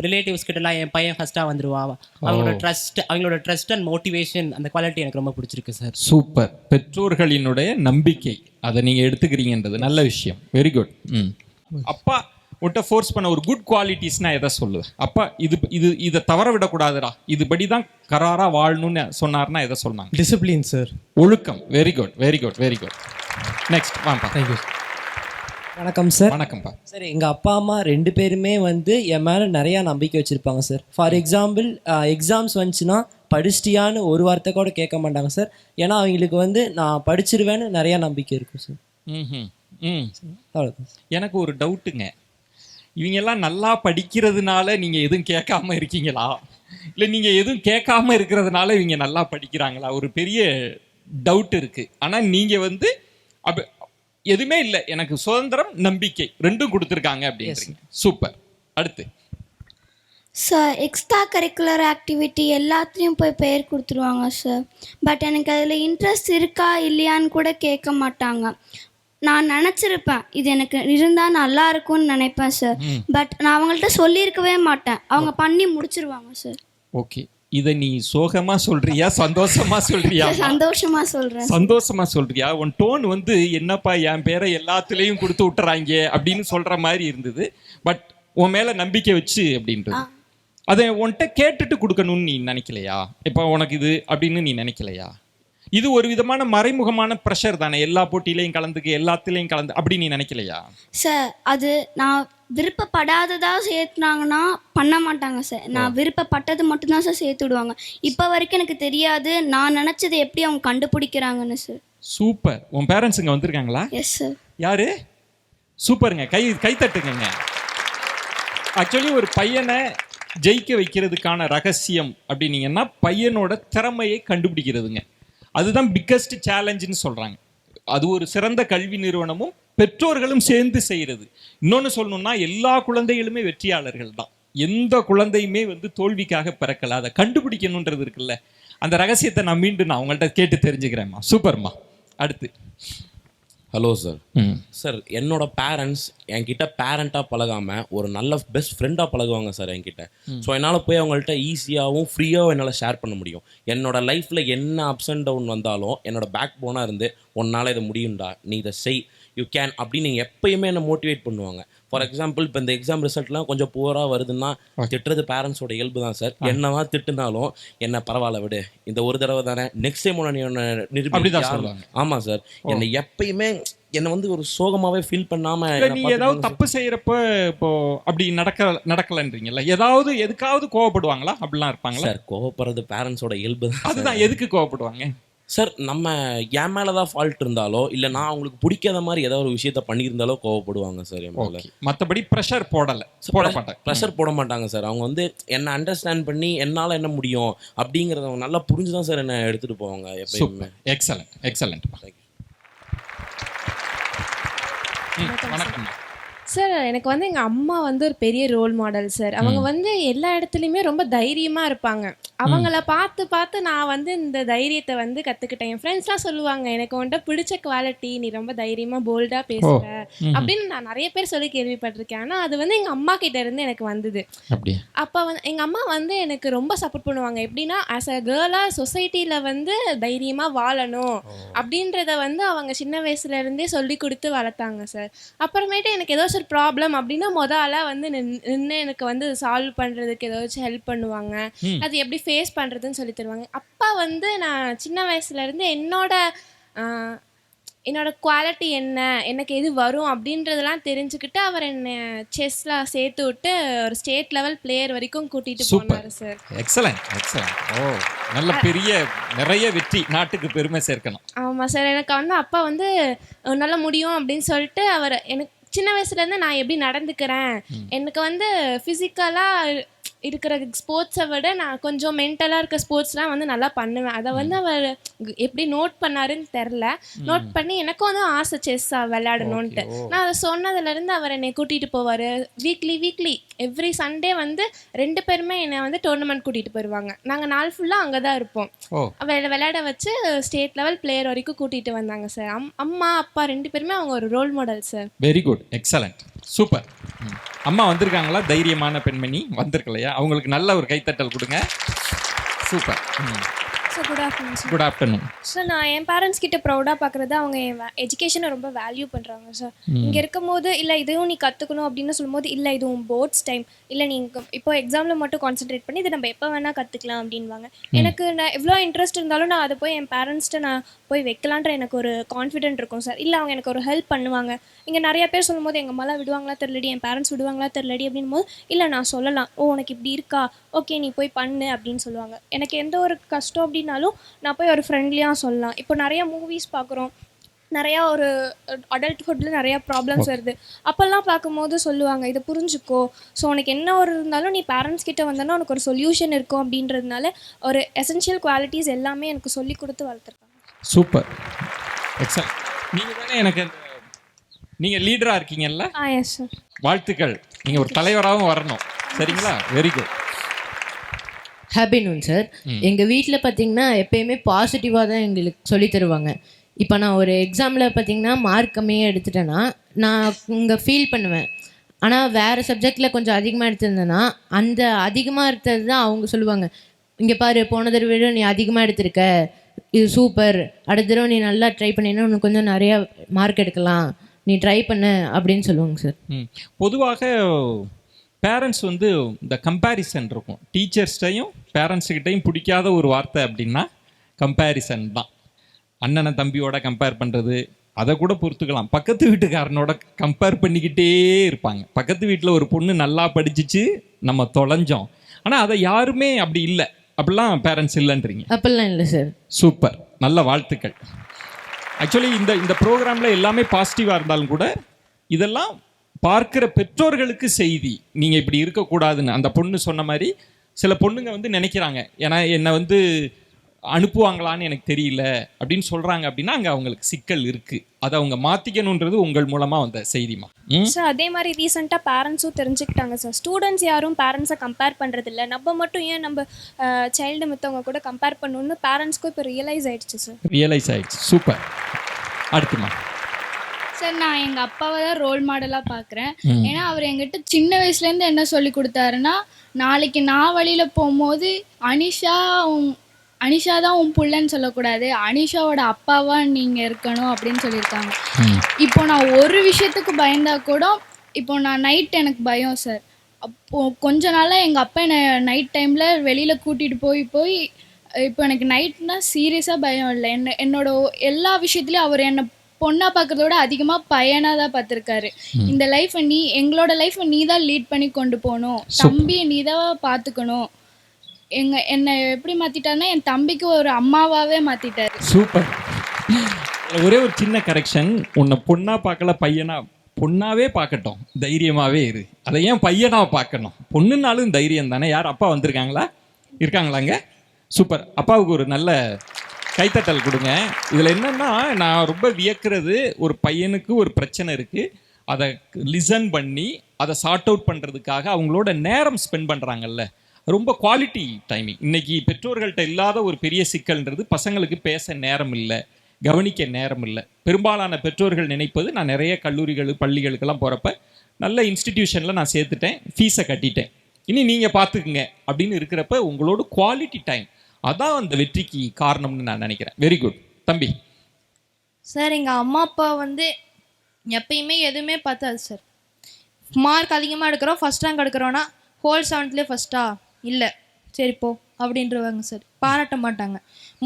ரிலேட்டிவ்ஸ் கிட்டலாம் என் பையன் ஃபஸ்ட்டாக வந்துடுவான். அவங்களோட ட்ரஸ்ட் அண்ட் மோட்டிவேஷன், அந்த குவாலிட்டி எனக்கு ரொம்ப பிடிச்சிருக்கு சார். சூப்பர். பெற்றோர்களினுடைய நம்பிக்கை, அதை நீங்கள் எடுத்துக்கிறீங்கன்றது நல்ல விஷயம். Very good. அப்பா உன்ட்ட ஃபோர்ஸ் பண்ண ஒரு குட் குவாலிட்டிஸ்னா எதை சொல்லுவேன்? அப்பா இதை தவற விடக்கூடாதுடா, இதுபடி தான் கராராக வாழணும்னு சொன்னார்னா எதை சொன்னாங்க? டிசிப்ளின் சார், ஒழுக்கம். Very good, very good, very good. Next வாப்பா. தேங்க்யூ. வணக்கம் சார். வணக்கம்ப்பா. சார், எங்கள் அப்பா அம்மா 2 பேருமே வந்து என் மேலே நிறையா நம்பிக்கை வச்சுருப்பாங்க சார். ஃபார் எக்ஸாம்பிள், எக்ஸாம்ஸ் வந்துச்சுன்னா படிச்சிட்டியான்னு ஒரு வார்த்தை கூட கேட்க மாட்டாங்க சார். ஏன்னா அவங்களுக்கு வந்து நான் படிச்சிருவேன்னு நிறையா நம்பிக்கை இருக்கும் சார். எனக்கு ஒரு டவுட்டுங்க, இவங்கெல்லாம் நல்லா படிக்கிறதுனால நீங்கள் எதுவும் கேட்காம இருக்கீங்களா, இல்லை நீங்கள் எதுவும் கேட்காம இருக்கிறதுனால இவங்க நல்லா படிக்கிறாங்களா? ஒரு பெரிய டவுட் இருக்குது. ஆனால் நீங்கள் வந்து எதுவுமே இல்லை, எனக்கு சுதந்திரம் நம்பிக்கை ரெண்டும் கொடுத்துருக்காங்க அப்படின்றீங்க. சூப்பர். அடுத்து சார், எக்ஸ்ட்ரா கரிக்குலர் ஆக்டிவிட்டி எல்லாத்துலேயும் போய் பெயர் கொடுத்துருவாங்க சார். பட் எனக்கு அதில் இன்ட்ரெஸ்ட் இருக்கா இல்லையான்னு கூட கேட்க மாட்டாங்க. நான் நினச்சிருப்பேன் இது எனக்கு இருந்தால் நல்லா இருக்கும்னு நினைப்பேன் சார். பட் நான் அவங்கள்ட்ட சொல்லியிருக்கவே மாட்டேன், அவங்க பண்ணி முடிச்சிருவாங்க சார். ஓகே, இதை நீ சோகமா சொல்றியா சந்தோஷமா சொல்றியா? சந்தோஷமா சொல்றேன். சந்தோஷமா சொல்றியா? உன் டோன் வந்து என்னப்பா என் பேரை எல்லாத்துலேயும் கொடுத்து விட்டுறாங்க அப்படின்னு சொல்ற மாதிரி இருந்தது. பட் உன் மேல நம்பிக்கை வச்சு அப்படின்றது, அதை உன்கிட்ட கேட்டுட்டு கொடுக்கணும்னு நீ நினைக்கலையா? இப்போ உனக்கு இது அப்படின்னு நீ நினைக்கலையா? இது ஒரு விதமான மறைமுகமான ப்ரெஷர் தானே, எல்லா போட்டியிலையும் கலந்துக்கு, எல்லாத்துலேயும் கலந்து, அப்படி நீ நினைக்கலையா? சார், அது நான் விருப்பப்படாததா சேர்த்துனாங்கன்னா பண்ண மாட்டாங்க சார். நான் விருப்பப்பட்டது மட்டும்தான் சார் சேர்த்து விடுவாங்க. இப்போ வரைக்கும் எனக்கு தெரியாது நான் நினச்சதை எப்படி அவங்க கண்டுபிடிக்கிறாங்கன்னு சார். சூப்பர். உன் பேரண்ட்ஸ் இங்கே வந்திருக்காங்களா? Yes sir. யாரு? சூப்பருங்க, கை தட்டுங்க. ஆக்சுவலி ஒரு பையனை ஜெயிக்க வைக்கிறதுக்கான ரகசியம் அப்படின்னீங்கன்னா பையனோட திறமையை கண்டுபிடிக்கிறதுங்க. அதுதான் பிக்கஸ்ட் சேலஞ்சுன்னு சொல்கிறாங்க. அது ஒரு சிறந்த கல்வி நிறுவனமும் பெற்றோர்களும் சேர்ந்து செய்கிறது. இன்னொன்று சொல்லணும்னா எல்லா குழந்தைகளுமே வெற்றியாளர்கள் தான். எந்த குழந்தையுமே வந்து தோல்விக்காக பிறக்கல. அதை கண்டுபிடிக்கணுன்றது இருக்குல்ல, அந்த ரகசியத்தை நான் மீண்டும் அவங்கள்ட்ட கேட்டு தெரிஞ்சுக்கிறேம்மா. சூப்பர்மா. அடுத்து ஹலோ சார். சார், என்னோட பேரண்ட்ஸ் என்கிட்ட பேரண்ட்டாக பழகாமல் ஒரு நல்ல பெஸ்ட் ஃப்ரெண்டாக பழகுவாங்க சார் என்கிட்ட. ஸோ என்னால் போய் அவங்கள்ட்ட ஈஸியாகவும் ஃப்ரீயாகவும் என்னால் ஷேர் பண்ண முடியும். என்னோடய லைஃப்பில் என்ன அப்ஸ் அண்ட் டவுன் வந்தாலும் என்னோட பேக் போனாக இருந்து உன்னால் இதை முடியும்டா, நீ இதை செய், யூ கேன் அப்படின்னு எப்பயுமே என்னை மோட்டிவேட் பண்ணுவாங்க. ஃபார் எக்ஸாம்பிள், இப்போ இந்த எக்ஸாம் ரிசல்ட்லாம் கொஞ்சம் புவராக வருதுன்னா திட்டுறது பேரண்ட்ஸோட இயல்பு தான் சார். என்னவா திட்டுனாலும் என்ன பரவாயில்ல விடு, இந்த ஒரு தடவை தானே, நெக்ஸ்ட் டைம் நீ நிரூபிக்கலாம். ஆமாம் சார், என்னை எப்பயுமே என்னை வந்து ஒரு சோகமாகவே ஃபீல் பண்ணாமல். நீ ஏதாவது தப்பு செய்யறப்ப இப்போ அப்படி நடக்கலன்றீங்கல்ல, ஏதாவது எதுக்காவது கோவப்படுவாங்களா? அப்படிலாம் இருப்பாங்களா? சார், கோவப்படுறது பேரண்ட்ஸோட இயல்பு தான். அதுதான், எதுக்கு கோவப்படுவாங்க சார் நம்ம என் மேலே தான் ஃபால்ட் இருந்தாலோ இல்லை நான் அவங்களுக்கு பிடிக்காத மாதிரி ஏதாவது ஒரு விஷயத்த பண்ணியிருந்தாலோ கோவப்படுவாங்க சார் என் மேலே. மற்றபடி ப்ரெஷர் போட மாட்டாங்க. ப்ரெஷர் போட மாட்டாங்க சார். அவங்க வந்து என்னை அண்டர்ஸ்டாண்ட் பண்ணி என்னால் என்ன முடியும் அப்படிங்கிறத அவங்க நல்லா புரிஞ்சு தான் சார் என்னை எடுத்துகிட்டு போவாங்க எப்பயுமே. எக்ஸலண்ட். வணக்கம் சார். எனக்கு வந்து எங்கள் அம்மா வந்து ஒரு பெரிய ரோல் மாடல் சார். அவங்க வந்து எல்லா இடத்துலையுமே ரொம்ப தைரியமாக இருப்பாங்க. அவங்கள பார்த்து பார்த்து நான் வந்து இந்த தைரியத்தை வந்து கற்றுக்கிட்டேன். என் ஃப்ரெண்ட்ஸ்லாம் சொல்லுவாங்க, எனக்கு வந்துட்டு பிடிச்ச குவாலிட்டி நீ ரொம்ப தைரியமாக போல்டாக பேசுகிற அப்படின்னு நான் நிறைய பேர் சொல்லி கேள்விப்பட்டிருக்கேன். ஆனால் அது வந்து எங்கள் அம்மா கிட்ட இருந்து எனக்கு வந்தது. அப்போ வந்து எங்கள் அம்மா வந்து எனக்கு ரொம்ப சப்போர்ட் பண்ணுவாங்க. எப்படின்னா ஆஸ் அ கேர்ளாக சொசைட்டியில் வந்து தைரியமாக வாழணும் அப்படின்றத வந்து அவங்க சின்ன வயசுலேருந்தே சொல்லி கொடுத்து வளர்த்தாங்க சார். அப்புறமேட்டு எனக்கு ஏதோ ஒரு ப்ராப்ளம் அப்படின்னா முதல்ல வந்து நின்று எனக்கு வந்து சால்வ் பண்ணுறதுக்கு ஏதாச்சும் ஹெல்ப் பண்ணுவாங்க. அது எப்படி ஃபேஸ் பண்ணுறதுன்னு சொல்லி தருவாங்க. அப்பா வந்து நான் சின்ன வயசுலேருந்து என்னோட குவாலிட்டி என்ன, எனக்கு எது வரும் அப்படின்றதெல்லாம் தெரிஞ்சுக்கிட்டு அவர் என்னை செஸ்ல சேர்த்து விட்டு ஒரு ஸ்டேட் லெவல் பிளேயர் வரைக்கும் கூட்டிகிட்டு போனார் சார். எக்ஸலண்ட். நல்ல பெரிய நிறைய வெற்றி, நாட்டுக்கு பெருமை சேர்க்கணும். ஆமாம் சார். எனக்கு வந்து அப்பா வந்து நல்லா முடியும் அப்படின்னு சொல்லிட்டு அவர் எனக்கு சின்ன வயசுலேருந்து நான் எப்படி நடந்துக்கிறேன், எனக்கு வந்து ஃபிசிக்கலாக இருக்கிற ஸ்போர்ட்ஸை விட நான் கொஞ்சம் மென்டலாக இருக்க ஸ்போர்ட்ஸ்லாம் வந்து நல்லா பண்ணுவேன். அதை வந்து அவர் எப்படி நோட் பண்ணாருன்னு தெரில. நோட் பண்ணி எனக்கும் வந்து ஆசை செஸ்ஸாக விளையாடணுன்ட்டு. நான் அதை சொன்னதுலேருந்து அவர் என்னை கூட்டிகிட்டு போவார். வீக்லி எவ்ரி சண்டே வந்து 2 பேருமே என்னை வந்து டோர்னமெண்ட் கூட்டிகிட்டு போயிடுவாங்க. நாங்கள் நாள் ஃபுல்லாக அங்கே தான் இருப்போம். விளையாட வச்சு ஸ்டேட் லெவல் பிளேயர் வரைக்கும் கூட்டிகிட்டு வந்தாங்க சார். அம்மா அப்பா 2 பேருமே அவங்க ஒரு role model sir. Very good, excellent, super. அம்மா வந்திருக்காங்களா? தைரியமான பெண்மணி வந்திருக்கலையா? அவங்களுக்கு நல்ல ஒரு கைத்தட்டல் கொடுங்க. Super. Sir good afternoon sir. Good afternoon sir. நான் என் பேரண்ட்ஸ் கிட்ட ப்ரௌடாக பார்க்குறது அவங்க என் எஜுகேஷனை ரொம்ப வேல்யூ பண்ணுறாங்க சார். இங்கே இருக்கும்போது இல்லை இதுவும் நீ கற்றுக்கணும் அப்படின்னு சொல்லும்போது இல்லை இதுவும் போர்ட்ஸ் டைம், இல்லை நீங்கள் இப்போ எக்ஸாமில் மட்டும் கான்சென்ட்ரேட் பண்ணி இதை நம்ம எப்போ வேணால் கற்றுக்கலாம் அப்படின்வாங்க. எனக்கு நான் எவ்வளோ இன்ட்ரெஸ்ட் இருந்தாலும் நான் அதை போய் என் பேரண்ட்ஸ்கிட்ட நான் போய் வைக்கலான்ற எனக்கு ஒரு கான்ஃபிடென்ட் இருக்கும் சார். இல்லை அவங்க எனக்கு ஒரு ஹெல்ப் பண்ணுவாங்க. இங்கே நிறைய பேர் சொல்லும்போது எங்கள் அம்மாலாம் விடுவாங்களா தெரிலடி, என் பேரண்ட்ஸ் விடுவாங்களா தெரிலடி அப்படின் போது இல்லை நான் சொல்லலாம், உனக்கு இப்படி இருக்கா, ஓகே நீ போய் பண்ணு அப்படின்னு சொல்லுவாங்க. எனக்கு எந்த ஒரு கஷ்டம் அப்படின்னாலும் நான் போய் ஒரு ஃப்ரெண்ட்லியாக சொல்லலாம். இப்போ நிறையா மூவிஸ் பார்க்குறோம், நிறையா ஒரு அடல்ட்ஹுட்டில் நிறையா ப்ராப்ளம்ஸ் வருது. அப்போல்லாம் பார்க்கும்போது சொல்லுவாங்க இதை புரிஞ்சுக்கோ, ஸோ உனக்கு என்ன ஒரு இருந்தாலும் நீ பேரண்ட்ஸ் கிட்ட வந்தோன்னா உனக்கு ஒரு சொல்யூஷன் இருக்கும் அப்படின்றதுனால ஒரு எசென்ஷியல் குவாலிட்டிஸ் எல்லாமே எனக்கு சொல்லி கொடுத்து வளர்த்துருக்காங்க. Super, excellent. நீங்கள் தானே எனக்கு நீங்கள் லீடராக இருக்கீங்கல்ல? Yes sir. வாழ்த்துக்கள். நீங்கள் ஒரு தலைவராகவும் வரணும், சரிங்களா? Very good. Happy noon sir. எங்கள் வீட்டில் பார்த்தீங்கன்னா எப்பயுமே பாசிட்டிவாக தான் எங்களுக்கு சொல்லி தருவாங்க. இப்போ நான் ஒரு எக்ஸாமில் பார்த்தீங்கன்னா மார்க் கம்மியாக எடுத்துட்டேன்னா நான் இங்கே ஃபீல் பண்ணுவேன். ஆனால் வேறு சப்ஜெக்டில் கொஞ்சம் அதிகமாக எடுத்திருந்தேன்னா அந்த அதிகமாக எடுத்தது தான் அவங்க சொல்லுவாங்க, இங்கே பாரு போன தடவை விட நீ அதிகமாக எடுத்திருக்க, இது சூப்பர், அடுத்த தடவை நீ நல்லா ட்ரை பண்ணினா உனக்கு கொஞ்சம் நிறையா மார்க் எடுக்கலாம், நீ ட்ரை பண்ணு அப்படின்னு சொல்லுவாங்க சார். பொதுவாக பேரண்ட்ஸ் வந்து இந்த கம்பேரிசன் இருக்கும். டீச்சர்ஸ்டையும் பேரண்ட்ஸுக்கிட்டையும் பிடிக்காத ஒரு வார்த்தை அப்படின்னா கம்பேரிசன் தான். அண்ணனை தம்பியோட கம்பேர் பண்ணுறது அதை கூட பொறுத்துக்கலாம். பக்கத்து வீட்டுக்காரனோட கம்பேர் பண்ணிக்கிட்டே இருப்பாங்க. பக்கத்து வீட்டில் ஒரு பொண்ணு நல்லா படிச்சிச்சு, நம்ம தொலைஞ்சோம். ஆனால் அதை யாருமே அப்படி இல்லை, அப்படிலாம் பேரண்ட்ஸ் இல்லைன்றீங்க? அப்படிலாம் இல்லை சார். சூப்பர், நல்ல வாழ்த்துக்கள். ஆக்சுவலி இந்த ப்ரோக்ராமில் எல்லாமே பாசிட்டிவாக இருந்தாலும் கூட இதெல்லாம் பார்க்குற பெற்றோர்களுக்கு செய்தி, நீங்கள் இப்படி இருக்கக்கூடாதுன்னு. அந்த பொண்ணு சொன்ன மாதிரி சில பொண்ணுங்க வந்து நினைக்கிறாங்க, ஏன்னா என்னை வந்து அனுப்புவாங்களான்னு எனக்கு தெரியல அப்படின்னு சொல்கிறாங்க அப்படின்னா அங்கே அவங்களுக்கு சிக்கல் இருக்குது. அதை அவங்க மாற்றிக்கணுன்றது உங்கள் மூலமாக வந்த செய்திமா சார். அதே மாதிரி ரீசெண்டாக பேரண்ட்ஸும் தெரிஞ்சுக்கிட்டாங்க சார். ஸ்டூடெண்ட்ஸ் யாரும் பேரண்ட்ஸை கம்பேர் பண்ணுறதில்ல, நம்ம மட்டும் ஏன் நம்ம சைல்டு மற்றவங்க கூட கம்பேர் பண்ணணும்னு பேரண்ட்ஸ்க்கும் இப்போ ரியலைஸ் ஆகிடுச்சு சார். ரியலைஸ் ஆகிடுச்சு, சூப்பர். அடுத்துமா சார். நான் எங்கள் அப்பாவை தான் ரோல் மாடலாக பார்க்குறேன். ஏன்னா அவர் எங்கிட்ட சின்ன வயசுலேருந்து என்ன சொல்லி கொடுத்தாருன்னா, நாளைக்கு நான் வழியில் போகும்போது அனிஷா தான் உன் புள்ளன்னு சொல்லக்கூடாது, அனிஷாவோட அப்பாவா நீங்கள் இருக்கணும் அப்படின்னு சொல்லியிருக்காங்க. இப்போ நான் ஒரு விஷயத்துக்கு பயந்தா கூட, இப்போ நான் நைட் எனக்கு பயம் சார். அப்போது கொஞ்ச நாளாக எங்கள் அப்பா என்னை நைட் டைமில் வெளியில் கூட்டிகிட்டு போய் இப்போ எனக்கு நைட்னா சீரியஸாக பயம் இல்லை. என்னோட எல்லா விஷயத்துலையும் அவர் என்னை பொண்ணாக பார்க்குறதோட அதிகமாக பையனாக தான் பார்த்துருக்காரு. இந்த லைஃப்பை எங்களோட லைஃப்பை நீ தான் லீட் பண்ணி கொண்டு போகணும், தம்பியை நீ தான் பார்த்துக்கணும். என்னை எப்படி மாற்றிட்டாருன்னா என் தம்பிக்கு ஒரு அம்மாவாகவே மாற்றிட்டாரு. சூப்பர். ஒரே ஒரு சின்ன கரெக்ஷன், உன்னை பொண்ணா பார்க்கல பையனா, பொண்ணாவே பார்க்கட்டும், தைரியமாவே இரு. அதை ஏன் பையனா பார்க்கணும்? பொண்ணுனாலும் தைரியம் தானே. யார் அப்பா வந்திருக்காங்களா? இருக்காங்களாங்க? சூப்பர். அப்பாவுக்கு ஒரு நல்ல கைத்தட்டல் கொடுங்க. இதில் என்னன்னா, நான் ரொம்ப வியக்கிறது, ஒரு பையனுக்கு ஒரு பிரச்சனை இருக்குது, அதை லிசன் பண்ணி அதை சார்ட் அவுட் பண்ணுறதுக்காக அவங்களோட நேரம் ஸ்பெண்ட் பண்ணுறாங்கல்ல, ரொம்ப குவாலிட்டி டைமிங். இன்னைக்கு பெற்றோர்கள்ட்ட இல்லாத ஒரு பெரிய சிக்கல்ன்றது பசங்களுக்கு பேச நேரம் இல்லை, கவனிக்க நேரம் இல்லை. பெரும்பாலான பெற்றோர்கள் நினைப்பது, நான் நிறைய கல்லூரிகள் பள்ளிகளுக்கெல்லாம் போகிறப்ப நல்ல இன்ஸ்டிடியூஷனில் நான் சேர்த்துட்டேன், ஃபீஸை கட்டிட்டேன், இனி நீங்கள் பார்த்துக்குங்க அப்படின்னு இருக்கிறப்ப உங்களோட குவாலிட்டி டைம் அதான் அந்த வெற்றிக்கு காரணம்னு நான் நினைக்கிறேன். வெரி குட் தம்பி. சார் எங்கள் அம்மா அப்பா வந்து எப்பயுமே எதுவுமே பார்த்தாது சார். மார்க் அதிகமாக எடுக்கிறோம், ஃபஸ்ட் ரேங்க் எடுக்கிறோன்னா ஹோல் 7th ஃபஸ்ட்டா இல்லை சரி போ அப்படின்றவாங்க சார். பாராட்ட மாட்டாங்க.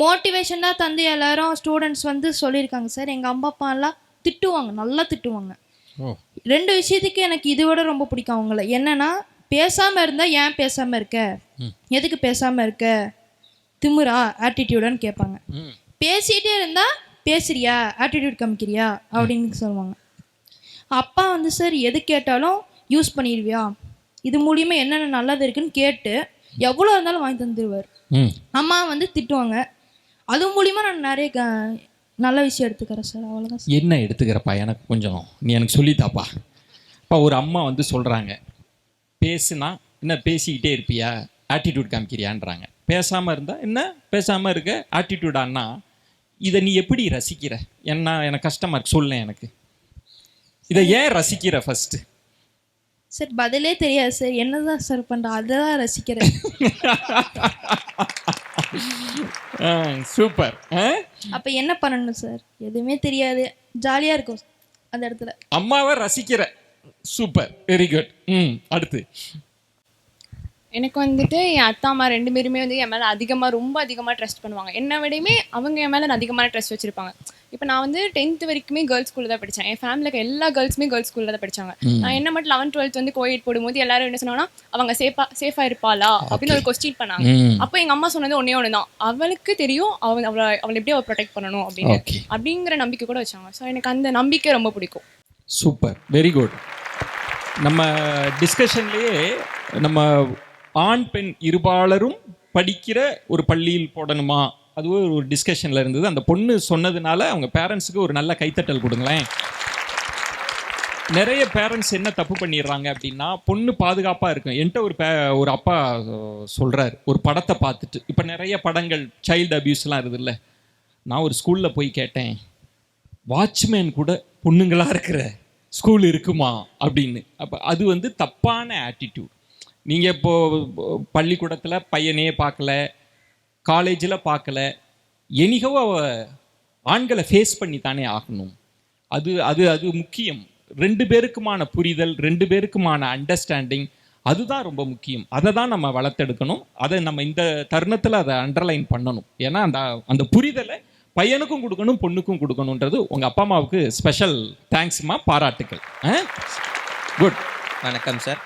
மோட்டிவேஷன் தான் தந்து எல்லாரும் ஸ்டூடெண்ட்ஸ் வந்து சொல்லியிருக்காங்க சார். எங்கள் அம்மா அப்பாலாம் திட்டுவாங்க, நல்லா திட்டுவாங்க. 2 விஷயத்துக்கு எனக்கு இதை விட ரொம்ப பிடிக்கும் அவங்கள. என்னன்னா, பேசாமல் இருந்தால் ஏன் பேசாமல் இருக்க, எதுக்கு பேசாமல் இருக்க, திமுறா ஆட்டிடியூடான்னு கேட்பாங்க. பேசிகிட்டே இருந்தால் பேசுறியா, ஆட்டிடியூட் காமிக்கிறியா அப்படின்னு சொல்லுவாங்க. அப்பா வந்து சார் எது கேட்டாலும் யூஸ் பண்ணிடுவியா, இது மூலியமாக என்னென்ன நல்லது இருக்குன்னு கேட்டு எவ்வளோ இருந்தாலும் வாங்கி தந்துடுவார். அம்மா வந்து திட்டுவாங்க, அது மூலிமா நான் நிறைய நல்ல விஷயம் எடுத்துக்கிறேன் சார். அவ்வளோதான். என்ன எடுத்துக்கிறப்பா? எனக்கு கொஞ்சம் நீ எனக்கு சொல்லித்தாப்பா. இப்போ ஒரு அம்மா வந்து சொல்கிறாங்க, பேசுனா என்ன பேசிக்கிட்டே இருப்பியா, ஆட்டிடியூட் காமிக்கிறியான்றாங்க. பேசாமல் இருந்தால் என்ன பேசாமல் இருக்க, ஆட்டிடியூடான்னா இதை நீ எப்படி ரசிக்கிற? எனக்கு கஷ்டமாக இருக்கு, சொல்ல எனக்கு இதை ஏன் ரசிக்கிற ஃபஸ்ட்டு? சார் பதிலே தெரியாது சார், என்னதான் சார் பண்ணுறேன், அதை தான் ரசிக்கிறேன். சூப்பர். அப்போ என்ன பண்ணணும் சார்? எதுவுமே தெரியாது, ஜாலியாக இருக்கும் அந்த இடத்துல. அம்மாவை ரசிக்கிற. Super, very good. அடுத்து எனக்கு வந்துட்டு என் அத்தா அம்மா 2 பேருமே வந்து என் மேலே ரொம்ப அதிகமாக ட்ரஸ்ட் பண்ணுவாங்க. என்னை விடையுமே அவங்க என் மேலே அதிகமான ட்ரஸ்ட் வச்சுருப்பாங்க. இப்போ நான் வந்து 10th வரைக்குமே கேர்ள்ஸ் ஸ்கூலில் தான் படித்தேன். என் ஃபேமிலிக்கு எல்லா கேர்ள்ஸுமே கேர்ள்ஸ் ஸ்கூலில் தான் படித்தாங்க. நான் என்ன மட்டும் 11th 12th வந்து கோயட் போடும்போது எல்லாரும் என்ன சொன்னாங்கன்னா, அவங்க சேஃபாக இருப்பாளா அப்படின்னு ஒரு கொஸ்டின் பண்ணாங்க. அப்போ எங்கள் அம்மா சொன்னது ஒன்று தான், அவளுக்கு தெரியும் அவளை எப்படி அவள் ப்ரொடெக்ட் பண்ணணும் அப்படின்னு, அப்படிங்கிற நம்பிக்கை கூட வச்சாங்க. ஸோ எனக்கு அந்த நம்பிக்கை ரொம்ப பிடிக்கும். Super, very good. நம்ம டிஸ்கஷன்லேயே நம்ம ஆண் பெண் இருபாலரும் படிக்கிற ஒரு பள்ளியில் போடணுமா, அதுவே ஒரு டிஸ்கஷனில் இருந்தது. அந்த பொண்ணு சொன்னதுனால அவங்க பேரண்ட்ஸுக்கு ஒரு நல்ல கைத்தட்டல் கொடுங்களேன். நிறைய பேரண்ட்ஸ் என்ன தப்பு பண்ணிடுறாங்க அப்படின்னா, பொண்ணு பாதுகாப்பாக இருக்கும். என்கிட்ட ஒரு அப்பா சொல்கிறார், ஒரு படத்தை பார்த்துட்டு, இப்போ நிறைய படங்கள் சைல்டு அபியூஸ்லாம் இருக்குதுல்ல, நான் ஒரு ஸ்கூலில் போய் கேட்டேன், வாட்ச்மேன் கூட பொண்ணுங்களாக இருக்கிற ஸ்கூல் இருக்குமா அப்படின்னு. அப்போ அது வந்து தப்பான ஆட்டிடியூட். நீங்கள் இப்போது பள்ளிக்கூடத்தில் பையனே பார்க்கல, காலேஜில் பார்க்கல, எனிகோ ஆண்களை ஃபேஸ் பண்ணி தானே ஆகணும். அது அது அது முக்கியம். 2 பேருக்குமான புரிதல், 2 பேருக்குமான அண்டர்ஸ்டாண்டிங், அதுதான் ரொம்ப முக்கியம். அதை தான் நம்ம வளர்த்தெடுக்கணும். அதை நம்ம இந்த தருணத்தில் அதை அண்டர்லைன் பண்ணணும். ஏன்னா அந்த புரிதலை பையனுக்கும் கொடுக்கணும், பொண்ணுக்கும் கொடுக்கணுன்றது உங்கள் அப்பா அம்மாவுக்கு ஸ்பெஷல் தேங்க்ஸ்மா, பாராட்டுக்கள். குட். வணக்கம் சார்.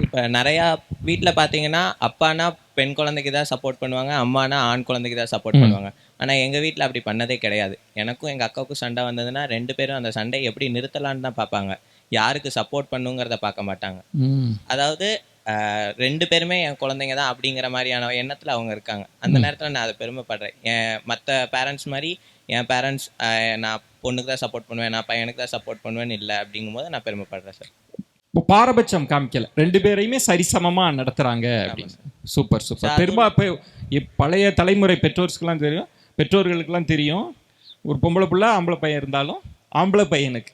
இப்போ நிறையா வீட்டில் பார்த்தீங்கன்னா, அப்பானா பெண் குழந்தைக்கு தான் சப்போர்ட் பண்ணுவாங்க, அம்மானா ஆண் குழந்தைக்கு தான் சப்போர்ட் பண்ணுவாங்க. ஆனால் எங்கள் வீட்டில் அப்படி பண்ணதே கிடையாது. எனக்கும் எங்கள் அக்காவுக்கும் சண்டை வந்ததுன்னா 2 பேரும் அந்த சண்டையை எப்படி நிறுத்தலான்னு தான் பார்ப்பாங்க, யாருக்கு சப்போர்ட் பண்ணுங்கிறத பார்க்க மாட்டாங்க. அதாவது 2 பேருமே என் குழந்தைங்க தான் அப்படிங்கிற மாதிரியான எண்ணத்தில் அவங்க இருக்காங்க. அந்த நேரத்தில் நான் அதை பெருமைப்படுறேன். மற்ற பேரண்ட்ஸ் மாதிரி என் பேரண்ட்ஸ் நான் பொண்ணுக்கு தான் சப்போர்ட் பண்ணுவேன், நான் பையனுக்கு தான் சப்போர்ட் பண்ணுவேன்னு இல்லை அப்படிங்கும்போது நான் பெருமைப்படுறேன் சார். இப்போ பாரபட்சம் காமிக்கல, 2 பேரையுமே சரிசமமாக நடத்துகிறாங்க அப்படின்னு. Super super. பழைய தலைமுறை பெற்றோர்களுக்கெல்லாம் தெரியும், ஒரு பொம்பளை பிள்ளை ஆம்பளை பையன் இருந்தாலும் ஆம்பளை பையனுக்கு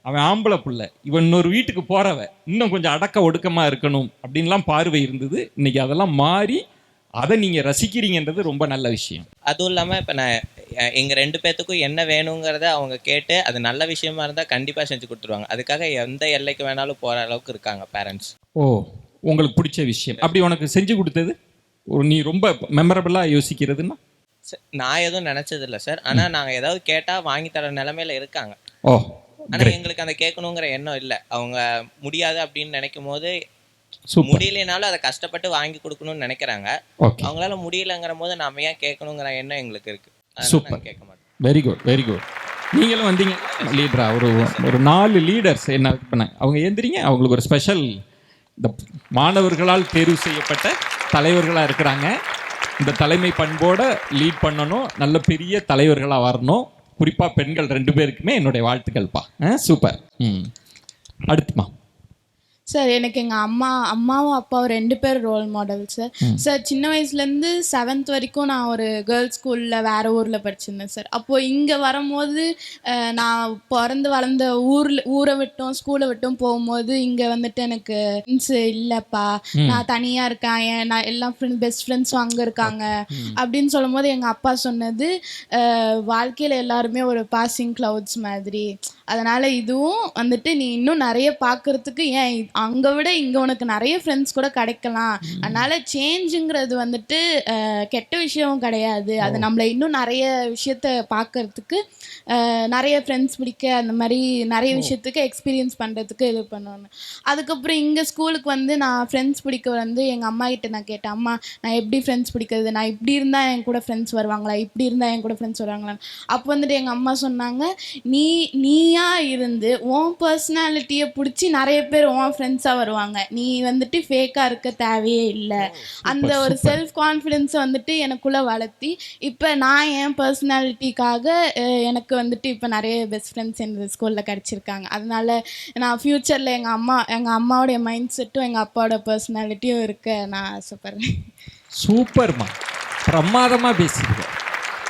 அவன் ஆம்பளை பிள்ளை, இவன் இன்னொரு வீட்டுக்கு போகிறவ இன்னும் கொஞ்சம் அடக்க ஒடுக்கமாக இருக்கணும் அப்படின்லாம் பார்வை இருந்தது. இன்னைக்கு அதெல்லாம் மாறி அதை நீங்கள் ரசிக்கிறீங்கன்றது ரொம்ப நல்ல விஷயம். அதுவும் இல்லாமல் இப்போ நான் எங்கள் 2 பேர்த்துக்கும் என்ன வேணுங்கிறத அவங்க கேட்டு அது நல்ல விஷயமா இருந்தால் கண்டிப்பாக செஞ்சு கொடுத்துருவாங்க. அதுக்காக எந்த எல்லைக்கு வேணாலும் போகிற அளவுக்கு இருக்காங்க பேரண்ட்ஸ். உங்களுக்கு பிடிச்ச விஷயம் அப்படி உனக்கு செஞ்சு கொடுத்தது நீ ரொம்ப மெமரபிளாக யோசிக்கிறதுன்னா? நான் எதுவும் நினச்சதில்லை சார், ஆனால் நாங்கள் ஏதாவது கேட்டால் வாங்கி தர நிலைமையில இருக்காங்க. ஆனால் எங்களுக்கு அந்த கேட்கணுங்கிற எண்ணம் இல்லை. அவங்க முடியாது அப்படின்னு நினைக்கும் போது, முடியலனாலும் அதை கஷ்டப்பட்டு வாங்கி கொடுக்கணும்னு நினைக்கிறாங்க. அவங்களால முடியலங்கிற போது நாம ஏன் கேட்கணுங்கிற எண்ணம் எங்களுக்கு இருக்கு. சூப்பர், கேட்க மாட்டேன். Very good, very good. நீங்களும் வந்தீங்க லீடரா, ஒரு 4 லீடர்ஸ் என்ன பண்ண அவங்க எந்திரிங்க. அவங்களுக்கு ஒரு ஸ்பெஷல், இந்த மாணவர்களால் தேர்வு செய்யப்பட்ட தலைவர்களாக இருக்கிறாங்க. இந்த தலைமை பண்போடு லீட் பண்ணணும், நல்ல பெரிய தலைவர்களாக வரணும். குறிப்பாக பெண்கள் 2 பேருக்குமே என்னுடைய வாழ்த்துக்கள்ப்பா. சூப்பர். அடுத்துமா சார், எனக்கு எங்கள் அம்மாவும் அப்பாவும் 2 பேர் ரோல் மாடல் சார். சார், சின்ன வயசுலேருந்து 7th வரைக்கும் நான் ஒரு கேர்ள்ஸ் ஸ்கூலில் வேறு ஊரில் படிச்சிருந்தேன் சார். அப்போது இங்கே வரும்போது நான் பிறந்து வளர்ந்த ஊரை விட்டும் ஸ்கூலை விட்டும் போகும்போது இங்கே வந்துட்டு எனக்கு ஃப்ரெண்ட்ஸ் இல்லைப்பா, நான் தனியாக இருக்கேன், நான் எல்லா பெஸ்ட் ஃப்ரெண்ட்ஸும் அங்கே இருக்காங்க அப்படின்னு சொல்லும் போது எங்கள் அப்பா சொன்னது, வாழ்க்கையில் எல்லாருமே ஒரு பாசிங் க்ளவுட்ஸ் மாதிரி, அதனால் இதுவும் வந்துட்டு நீ இன்னும் நிறைய பார்க்குறதுக்கு, ஏன் அங்கே விட இங்கே உனக்கு நிறைய ஃப்ரெண்ட்ஸ் கூட கிடைக்கலாம், அதனால் சேஞ்சுங்கிறது வந்துட்டு கெட்ட விஷயம் கிடையாது, அது நம்மளை இன்னும் நிறைய விஷயத்த பார்க்கறதுக்கு, நிறைய ஃப்ரெண்ட்ஸ் பிடிக்க, அந்த மாதிரி நிறைய விஷயத்துக்கு எக்ஸ்பீரியன்ஸ் பண்ணுறதுக்கு இது பண்ணுவேன். அதுக்கப்புறம் இங்கே ஸ்கூலுக்கு வந்து நான் ஃப்ரெண்ட்ஸ் பிடிக்க வந்து எங்கள் அம்மா கிட்ட நான் கேட்டேன், அம்மா நான் எப்படி ஃப்ரெண்ட்ஸ் பிடிக்கிறது, நான் இப்படி இருந்தால் என் கூட ஃப்ரெண்ட்ஸ் வருவாங்களா, இப்படி இருந்தால் என் கூட ஃப்ரெண்ட்ஸ் வருவாங்களா. அப்போ வந்துட்டு எங்கள் அம்மா சொன்னாங்க, நீயா இருந்து உன் பர்சனாலிட்டியை பிடிச்சி நிறைய பேர் உன் ஃப்ரெண்ட்ஸாக வருவாங்க, நீ வந்துட்டு ஃபேக்காக இருக்க தேவையே இல்லை. அந்த ஒரு செல்ஃப் கான்ஃபிடென்ஸை வந்துட்டு எனக்குள்ளே வளர்த்தி இப்போ நான் என் பர்சனாலிட்டிக்காக எனக்கு வந்துட்டு இப்போ நிறைய பெஸ்ட் ஃப்ரெண்ட்ஸ் இந்த ஸ்கூலில் கிடச்சிருக்காங்க. அதனால நான் ஃப்யூச்சரில் எங்கள் அம்மாவோடைய மைண்ட் செட்டும் எங்கள் அப்பாவோட பர்சனாலிட்டியும் இருக்க நான் ஆசைப்பட்றேன். சூப்பர்மா, பிரமாதமாக பேசியிருக்கேன்.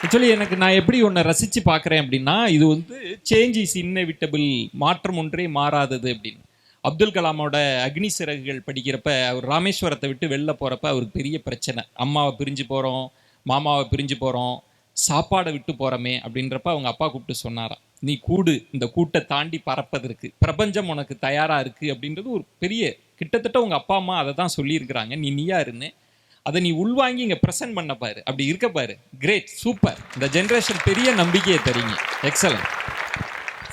ஆக்சுவலி எனக்கு நான் எப்படி ஒன்றை ரசித்து பார்க்குறேன் அப்படின்னா, இது வந்து சேஞ்ச் இஸ் இன்னெவிட்டபிள், மாற்றம் ஒன்றே மாறாதது அப்படின்னு. அப்துல் கலாமோட அக்னி சிறகுகள் படிக்கிறப்ப அவர் ராமேஸ்வரத்தை விட்டு வெளில போகிறப்ப அவருக்கு பெரிய பிரச்சனை, அம்மாவை பிரிஞ்சு போகிறோம், மாமாவை பிரிஞ்சு போகிறோம், சாப்பாடை விட்டு போகிறோமே அப்படின்றப்ப அவங்க அப்பா கூப்பிட்டு சொன்னாராம், நீ கூடு, இந்த கூட்டை தாண்டி பறப்பதற்கு பிரபஞ்சம் உனக்கு தயாராக இருக்குது அப்படின்றது ஒரு பெரிய, கிட்டத்தட்ட உங்கள் அப்பா அம்மா அதை தான் சொல்லியிருக்கிறாங்க, நீயா இருன்னு அதை நீ உள்வாங்கி இங்கே ப்ரெசென்ட் பண்ண பாரு, அப்படி இருக்க பாரு. Great, super. இந்த ஜென்ரேஷன் பெரிய நம்பிக்கையை தரீங்க. எக்ஸலன்ட்.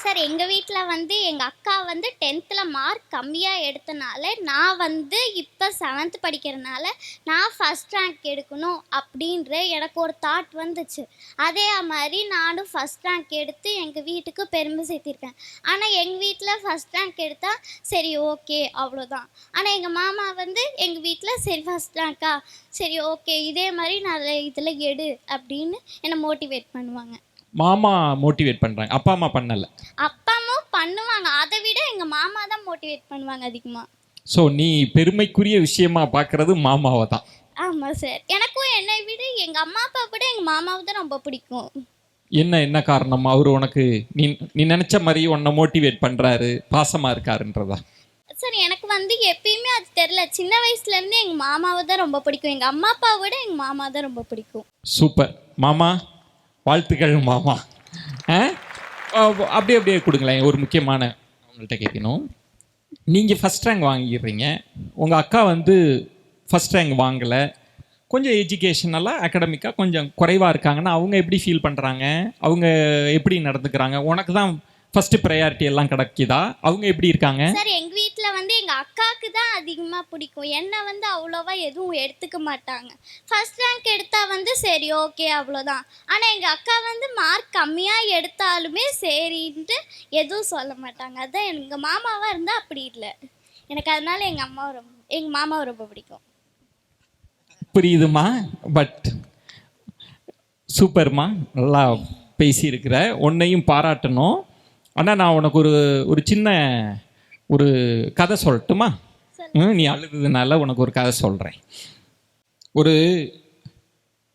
சார், எங்கள் வீட்டில் வந்து எங்கள் அக்கா வந்து 10th மார்க் கம்மியாக எடுத்தனால நான் வந்து இப்போ 7th படிக்கிறனால நான் ஃபஸ்ட் ரேங்க் எடுக்கணும் அப்படின்ற எனக்கு ஒரு தாட் வந்துச்சு. அதே மாதிரி நானும் ஃபஸ்ட் ரேங்க் எடுத்து எங்கள் வீட்டுக்கு பெருமை சேர்த்திருக்கேன். ஆனால் எங்கள் வீட்டில் ஃபஸ்ட் ரேங்க் எடுத்தால் சரி ஓகே அவ்வளோதான். ஆனால் எங்கள் மாமா வந்து எங்கள் வீட்டில் சரி ஃபஸ்ட் ரேங்க்கா, சரி ஓகே இதே மாதிரி நான் இதில் எடு அப்படின்னு என்னை மோட்டிவேட் பண்ணுவாங்க. மாமா மோட்டிவேட் பண்ணுறாங்க, அப்பா அம்மா பண்ணலை. அப்பா அம்மா பண்ணுவாங்க, அதை விட எங்கள் மாமா தான் மோட்டிவேட் பண்ணுவாங்க அதிகமாக. ஸோ நீ பெருமைக்குரிய விஷயமா பார்க்குறது மாமாவை தான். ஆமாம் சார், எனக்கும் என்னை விட எங்கள் அம்மா அப்பா விட எங்கள் மாமாவை தான் ரொம்ப பிடிக்கும். என்ன காரணம்? அவர் உனக்கு நீ நினச்ச மாதிரி உன்னை மோட்டிவேட் பண்ணுறாரு, பாசமாக இருக்காருன்றதா? சார், எனக்கு வந்து எப்பயுமே அது தெரில, சின்ன வயசுலேருந்து எங்கள் மாமாவை தான் ரொம்ப பிடிக்கும், எங்கள் அம்மா அப்பாவை விட எங்கள் மாமா தான் ரொம்ப பிடிக்கும். சூப்பர் மாமா, வாழ்த்துக்கள் மாமா. அப்படியே கொடுங்களேன். ஒரு முக்கியமான உங்கள்கிட்ட கேட்கணும், நீங்கள் ஃபஸ்ட் ரேங்க் வாங்கிடுறீங்க, உங்கள் அக்கா வந்து ஃபஸ்ட் ரேங்க் வாங்கலை, கொஞ்சம் எஜுகேஷனலாக அகடமிக்காக கொஞ்சம் குறைவாக இருக்காங்கன்னா அவங்க எப்படி ஃபீல் பண்ணுறாங்க, அவங்க எப்படி நடந்துக்கிறாங்க, உனக்கு தான் ஃபஸ்ட்டு ப்ரையாரிட்டி எல்லாம் கிடைக்குதா, அவங்க எப்படி இருக்காங்க? சார், எங்கள் வீட்டில் வந்து எங்கள் அக்காவுக்கு தான் அதிகமாக பிடிக்கும், என்னை வந்து அவ்வளோவா எதுவும் எடுத்துக்க மாட்டாங்க. ஃபஸ்ட் ரேங்க் எடுத்தால் வந்து சரி ஓகே அவ்வளோதான். ஆனால் எங்கள் அக்கா வந்து மார்க் கம்மியாக எடுத்தாலுமே சரின்ட்டு எதுவும் சொல்ல மாட்டாங்க. அதுதான் எங்கள் மாமாவாக இருந்தால் அப்படி இல்லை எனக்கு, அதனால எங்கள் மாமாவை ரொம்ப பிடிக்கும். புரியுதுமா? பட் சூப்பர்மா, நல்லா பேசியிருக்கிற, உன்னையும் பாராட்டணும். ஆனால் நான் உனக்கு ஒரு சின்ன ஒரு கதை சொல்லட்டுமா? நீ அழுதுனால உனக்கு ஒரு கதை சொல்கிறேன். ஒரு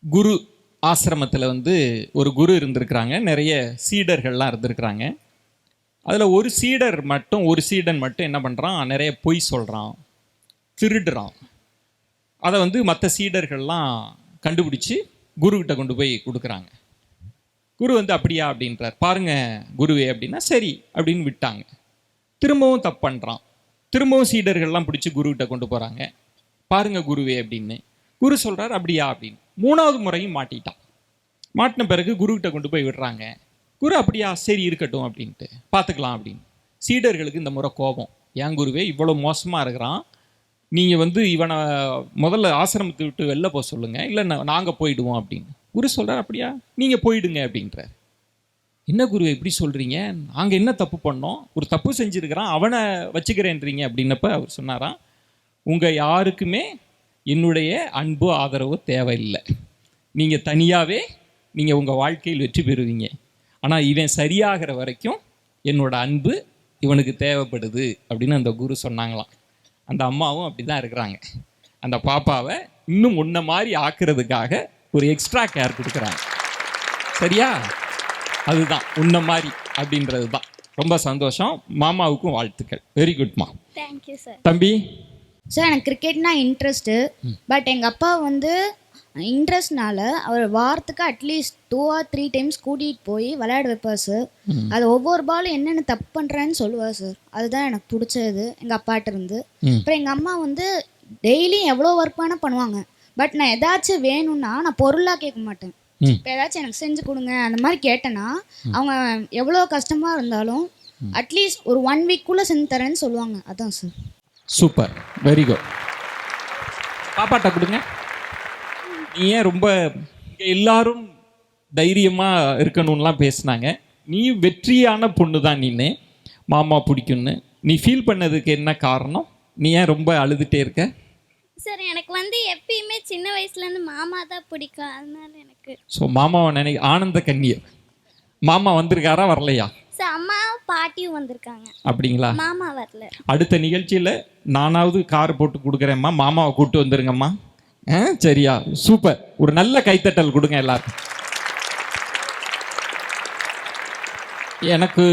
குரு ஆசிரமத்தில் வந்து ஒரு குரு இருந்திருக்கிறாங்க, நிறைய சீடர்கள்லாம் இருந்திருக்கிறாங்க. அதில் ஒரு சீடன் மட்டும் என்ன பண்ணுறான், நிறைய பொய் சொல்கிறான், திருடுறான். அதை வந்து மற்ற சீடர்கள்லாம் கண்டுபிடிச்சி குருக்கிட்ட கொண்டு போய் கொடுக்குறாங்க. குரு வந்து அப்படியா அப்படின்றார், பாருங்க குருவே அப்படின்னா சரி அப்படின்னு விட்டாங்க. திரும்பவும் தப்பு பண்ணுறான், திரும்பவும் சீடர்கள்லாம் பிடிச்சி குருக்கிட்ட கொண்டு போகிறாங்க, பாருங்க குருவே அப்படின்னு. குரு சொல்கிறார் அப்படியா அப்படின்னு. 3வது முறையும் மாட்டிட்டான். மாட்டின பிறகு குருக்கிட்ட கொண்டு போய் விடுறாங்க. குரு அப்படியா சரி இருக்கட்டும் அப்படின்ட்டு பார்த்துக்கலாம் அப்படின்னு. சீடர்களுக்கு இந்த முறை கோபம், ஏன் குருவே இவ்வளோ மோசமாக இருக்கிறான், நீங்கள் வந்து இவனை முதல்ல ஆசிரமத்தை விட்டு வெளில போக சொல்லுங்கள், இல்லை நாங்கள் போயிடுவோம் அப்படின்னு. குரு சொல்கிறார், அப்படியா நீங்கள் போயிடுங்க அப்படின்றார். என்ன குரு எப்படி சொல்கிறீங்க, நாங்கள் என்ன தப்பு பண்ணோம், ஒரு தப்பு செஞ்சுருக்கிறான் அவனை வச்சுக்கிறேன்றீங்க அப்படின்னப்ப அவர் சொன்னாராம், உங்கள் யாருக்குமே என்னுடைய அன்பு ஆதரவு தேவையில்லை, நீங்கள் தனியாகவே நீங்கள் உங்கள் வாழ்க்கையில் வெற்றி பெறுவீங்க. ஆனால் இவன் சரியாகிற வரைக்கும் என்னோட அன்பு இவனுக்கு தேவைப்படுது அப்படின்னு அந்த குரு சொன்னாங்களாம். அந்த அம்மாவும் அப்படி தான் இருக்கிறாங்க. அந்த பாப்பாவை இன்னும் உன்ன மாதிரி ஆக்குறதுக்காக ஒரு எக்ஸ்ட்ரா கேர் கொடுக்குறாங்க. சரியா? அதுதான் உன்ன மாதிரி அப்படின்றது தான். ரொம்ப சந்தோஷம். மாமாவுக்கும் வாழ்த்துக்கள். வெரி குட்மா. Thank you sir. தம்பி சார், எனக்கு கிரிக்கெட்னா இன்ட்ரெஸ்ட்டு. பட் எங்கள் அப்பா வந்து இன்ட்ரெஸ்ட்னால அவர் வாரத்துக்கு அட்லீஸ்ட் 2 or 3 டைம்ஸ் கூட்டிகிட்டு போய் விளையாட வைப்பார் சார். அது ஒவ்வொரு பாலும் என்னென்ன தப்பு பண்ணுறேன்னு சொல்லுவார் சார். அதுதான் எனக்கு பிடிச்சது எங்கள் அப்பாட்ட இருந்து. அப்புறம் எங்கள் அம்மா வந்து டெய்லியும் எவ்வளோ ஒர்க் வேணால் பண்ணுவாங்க. பட் நான் ஏதாச்சும் வேணும்னா நான் பொருளாக கேட்க மாட்டேன். இப்போ ஏதாச்சும் எனக்கு செஞ்சு கொடுங்க அந்த மாதிரி கேட்டேன்னா அவங்க எவ்வளோ கஷ்டமாக இருந்தாலும் அட்லீஸ்ட் ஒரு 1 வீக்குள்ளே செஞ்சு தரேன்னு சொல்லுவாங்க. அதான் சார். Super, very good. பாப்பாட்ட கொடுங்க. நீ ஏன் ரொம்ப இங்கே எல்லாரும் தைரியமாக இருக்கணும்லாம் பேசுனாங்க. நீ வெற்றியான பொண்ணு தான். நீ மாமா பிடிக்கும்னு நீ ஃபீல் பண்ணதுக்கு என்ன காரணம்? நீ ஏன் ரொம்ப அழுதுகிட்டே இருக்க? சார், எனக்கு வந்து எப்பயுமே சின்ன வயசுலேருந்து மாமா தான் பிடிக்கும். அதனால எனக்கு ஸோ மாமாவை ஆனந்த கண்ணீர். மாமா வந்திருக்காரா வரலையா? சார், அம்மாவும் பாட்டியும் வந்திருக்காங்க. அப்படிங்களா? மாமா வரல. அடுத்த நிகழ்ச்சியில் நானாவது கார் போட்டு கொடுக்குறேம்மா, மாமாவை கூப்பிட்டு வந்துருங்கம்மா. சரியா? சூப்பர். ஒரு நல்ல கைத்தட்டல் கொடுங்க எல்லாரும். எனக்கு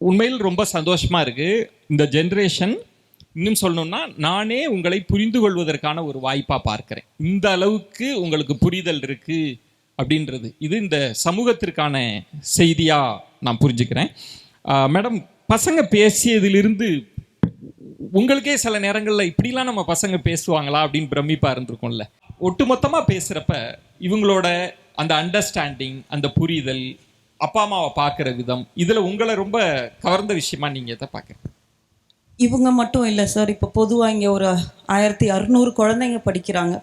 உண்மையில் ரொம்ப சந்தோஷமாக இருக்குது. இந்த ஜென்ரேஷன் இன்னும் சொல்லணும்னா நானே உங்களை புரிந்து கொள்வதற்கான ஒரு வாய்ப்பாக பார்க்குறேன். இந்த அளவுக்கு உங்களுக்கு புரிதல் இருக்குது அப்படின்றது இது இந்த சமூகத்திற்கான செய்தியாக நான் புரிஞ்சுக்கிறேன். மேடம், பசங்க பேசியதிலிருந்து உங்களுக்கே சில நேரங்களில் இப்படிலாம் நம்ம பசங்க பேசுவாங்களா அப்படின்னு பிரமிப்பாக இருந்திருக்கும்ல. ஒட்டுமொத்தமாக பேசுகிறப்ப இவங்களோட அந்த அண்டர்ஸ்டாண்டிங், அந்த புரிதல், அப்பா அம்மாவை பார்க்குற விதம், இதில் உங்களை ரொம்ப கவர்ந்த விஷயமா நீங்கள் எதை பார்க்குறீங்க? இவங்க மட்டும் இல்லை சார், இப்போ பொதுவாக இங்கே ஒரு 1600 குழந்தைங்க படிக்கிறாங்க.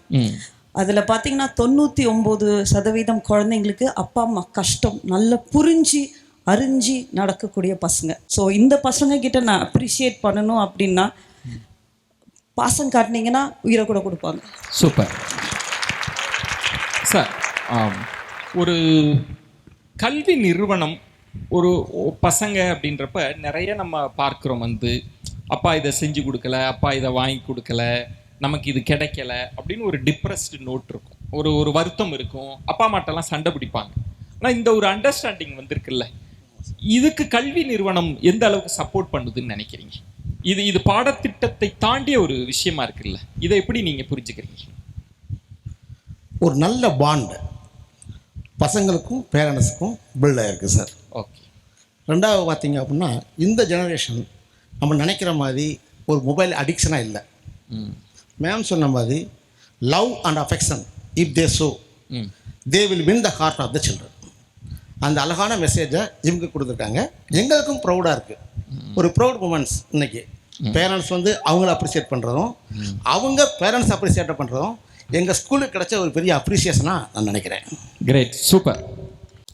அதில் பார்த்தீங்கன்னா 99% குழந்தைங்களுக்கு அப்பா அம்மா கஷ்டம் நல்லா புரிஞ்சு அறிஞ்சு நடக்கக்கூடிய பசங்க. ஸோ இந்த பசங்க கிட்ட நான் அப்ரிஷியேட் பண்ணணும் அப்படின்னா பாசம் காட்டினீங்கன்னா உயிரை கூட கொடுப்பாங்க. Super sir. ஒரு கல்வி நிறுவனம், ஒரு பசங்க அப்படின்றப்ப நிறைய நம்ம பார்க்குறோம். வந்து அப்பா இதை செஞ்சு கொடுக்கல, அப்பா இதை வாங்கி கொடுக்கல, நமக்கு இது கிடைக்கல அப்படின்னு ஒரு டிப்ரெஸ்டு நோட் இருக்கும், ஒரு வருத்தம் இருக்கும். அப்பா அம்மாட்டெல்லாம் சண்டை பிடிப்பாங்க. ஆனால் இந்த ஒரு அண்டர்ஸ்டாண்டிங் வந்திருக்குல்ல, இதுக்கு கல்வி நிறுவனம் எந்த அளவுக்கு சப்போர்ட் பண்ணுதுன்னு நினைக்கிறீங்க? இது பாடத்திட்டத்தை தாண்டிய ஒரு விஷயமா இருக்குல்ல, இதை எப்படி நீங்கள் புரிஞ்சுக்கிறீங்க? ஒரு நல்ல பாண்டு பசங்களுக்கும் பேரண்ட்ஸுக்கும் பில்ட் ஆகிருக்கு சார். ஓகே. ரெண்டாவது பார்த்தீங்க அப்படின்னா இந்த ஜெனரேஷன் நம்ம நினைக்கிற மாதிரி ஒரு மொபைல் அடிக்ஷனாக இல்லை. மேம் சொன்ன மாதிரி love and affection if they show they will win the heart of the children. அந்த அழகான மெசேஜை இவங்க கொடுத்துருக்காங்க. எங்களுக்கும் ப்ரௌடாக இருக்குது. ஒரு ப்ரௌட் மூமெண்ட்ஸ் இன்னைக்கு பேரண்ட்ஸ் வந்து அவங்கள அப்ரிஷியேட் பண்ணுறதும் அவங்க பேரண்ட்ஸ் அப்ரிஷியேட் பண்ணுறதும் எங்கள் ஸ்கூலுக்கு கிடைச்ச ஒரு பெரிய அப்ரிசியேஷனாக நான் நினைக்கிறேன். Great, super.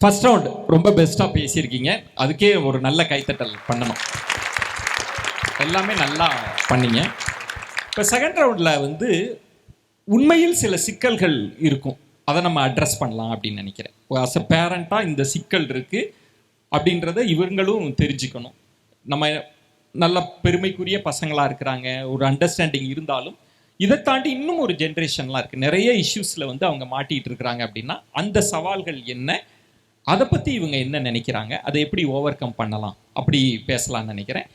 ஃபர்ஸ்ட் ரவுண்ட் ரொம்ப பெஸ்ட்டாக பேசியிருக்கீங்க. அதுக்கே ஒரு நல்ல கைத்தட்டல் பண்ணணும். எல்லாமே நல்லா பண்ணீங்க. இப்போ செகண்ட் ரவுண்டில் வந்து உண்மையில் சில சிக்கல்கள் இருக்கும், அதை நம்ம அட்ரஸ் பண்ணலாம் அப்படின்னு நினைக்கிறேன். ஆஸ் அ பேரண்ட்டாக இந்த சிக்கல் இருக்குது அப்படின்றத இவங்களும் தெரிஞ்சுக்கணும். நம்ம நல்ல பெருமைக்குரிய பசங்களாக இருக்கிறாங்க, ஒரு அண்டர்ஸ்டாண்டிங் இருந்தாலும் இதை தாண்டி இன்னும் ஒரு ஜென்ரேஷன்லாம் இருக்குது, நிறைய இஷ்யூஸில் வந்து அவங்க மாட்டிகிட்டு இருக்கிறாங்க. அப்படின்னா அந்த சவால்கள் என்ன, அதை பற்றி இவங்க என்ன நினைக்கிறாங்க, அதை எப்படி ஓவர் கம் பண்ணலாம், அப்படி பேசலாம்னு நினைக்கிறேன்.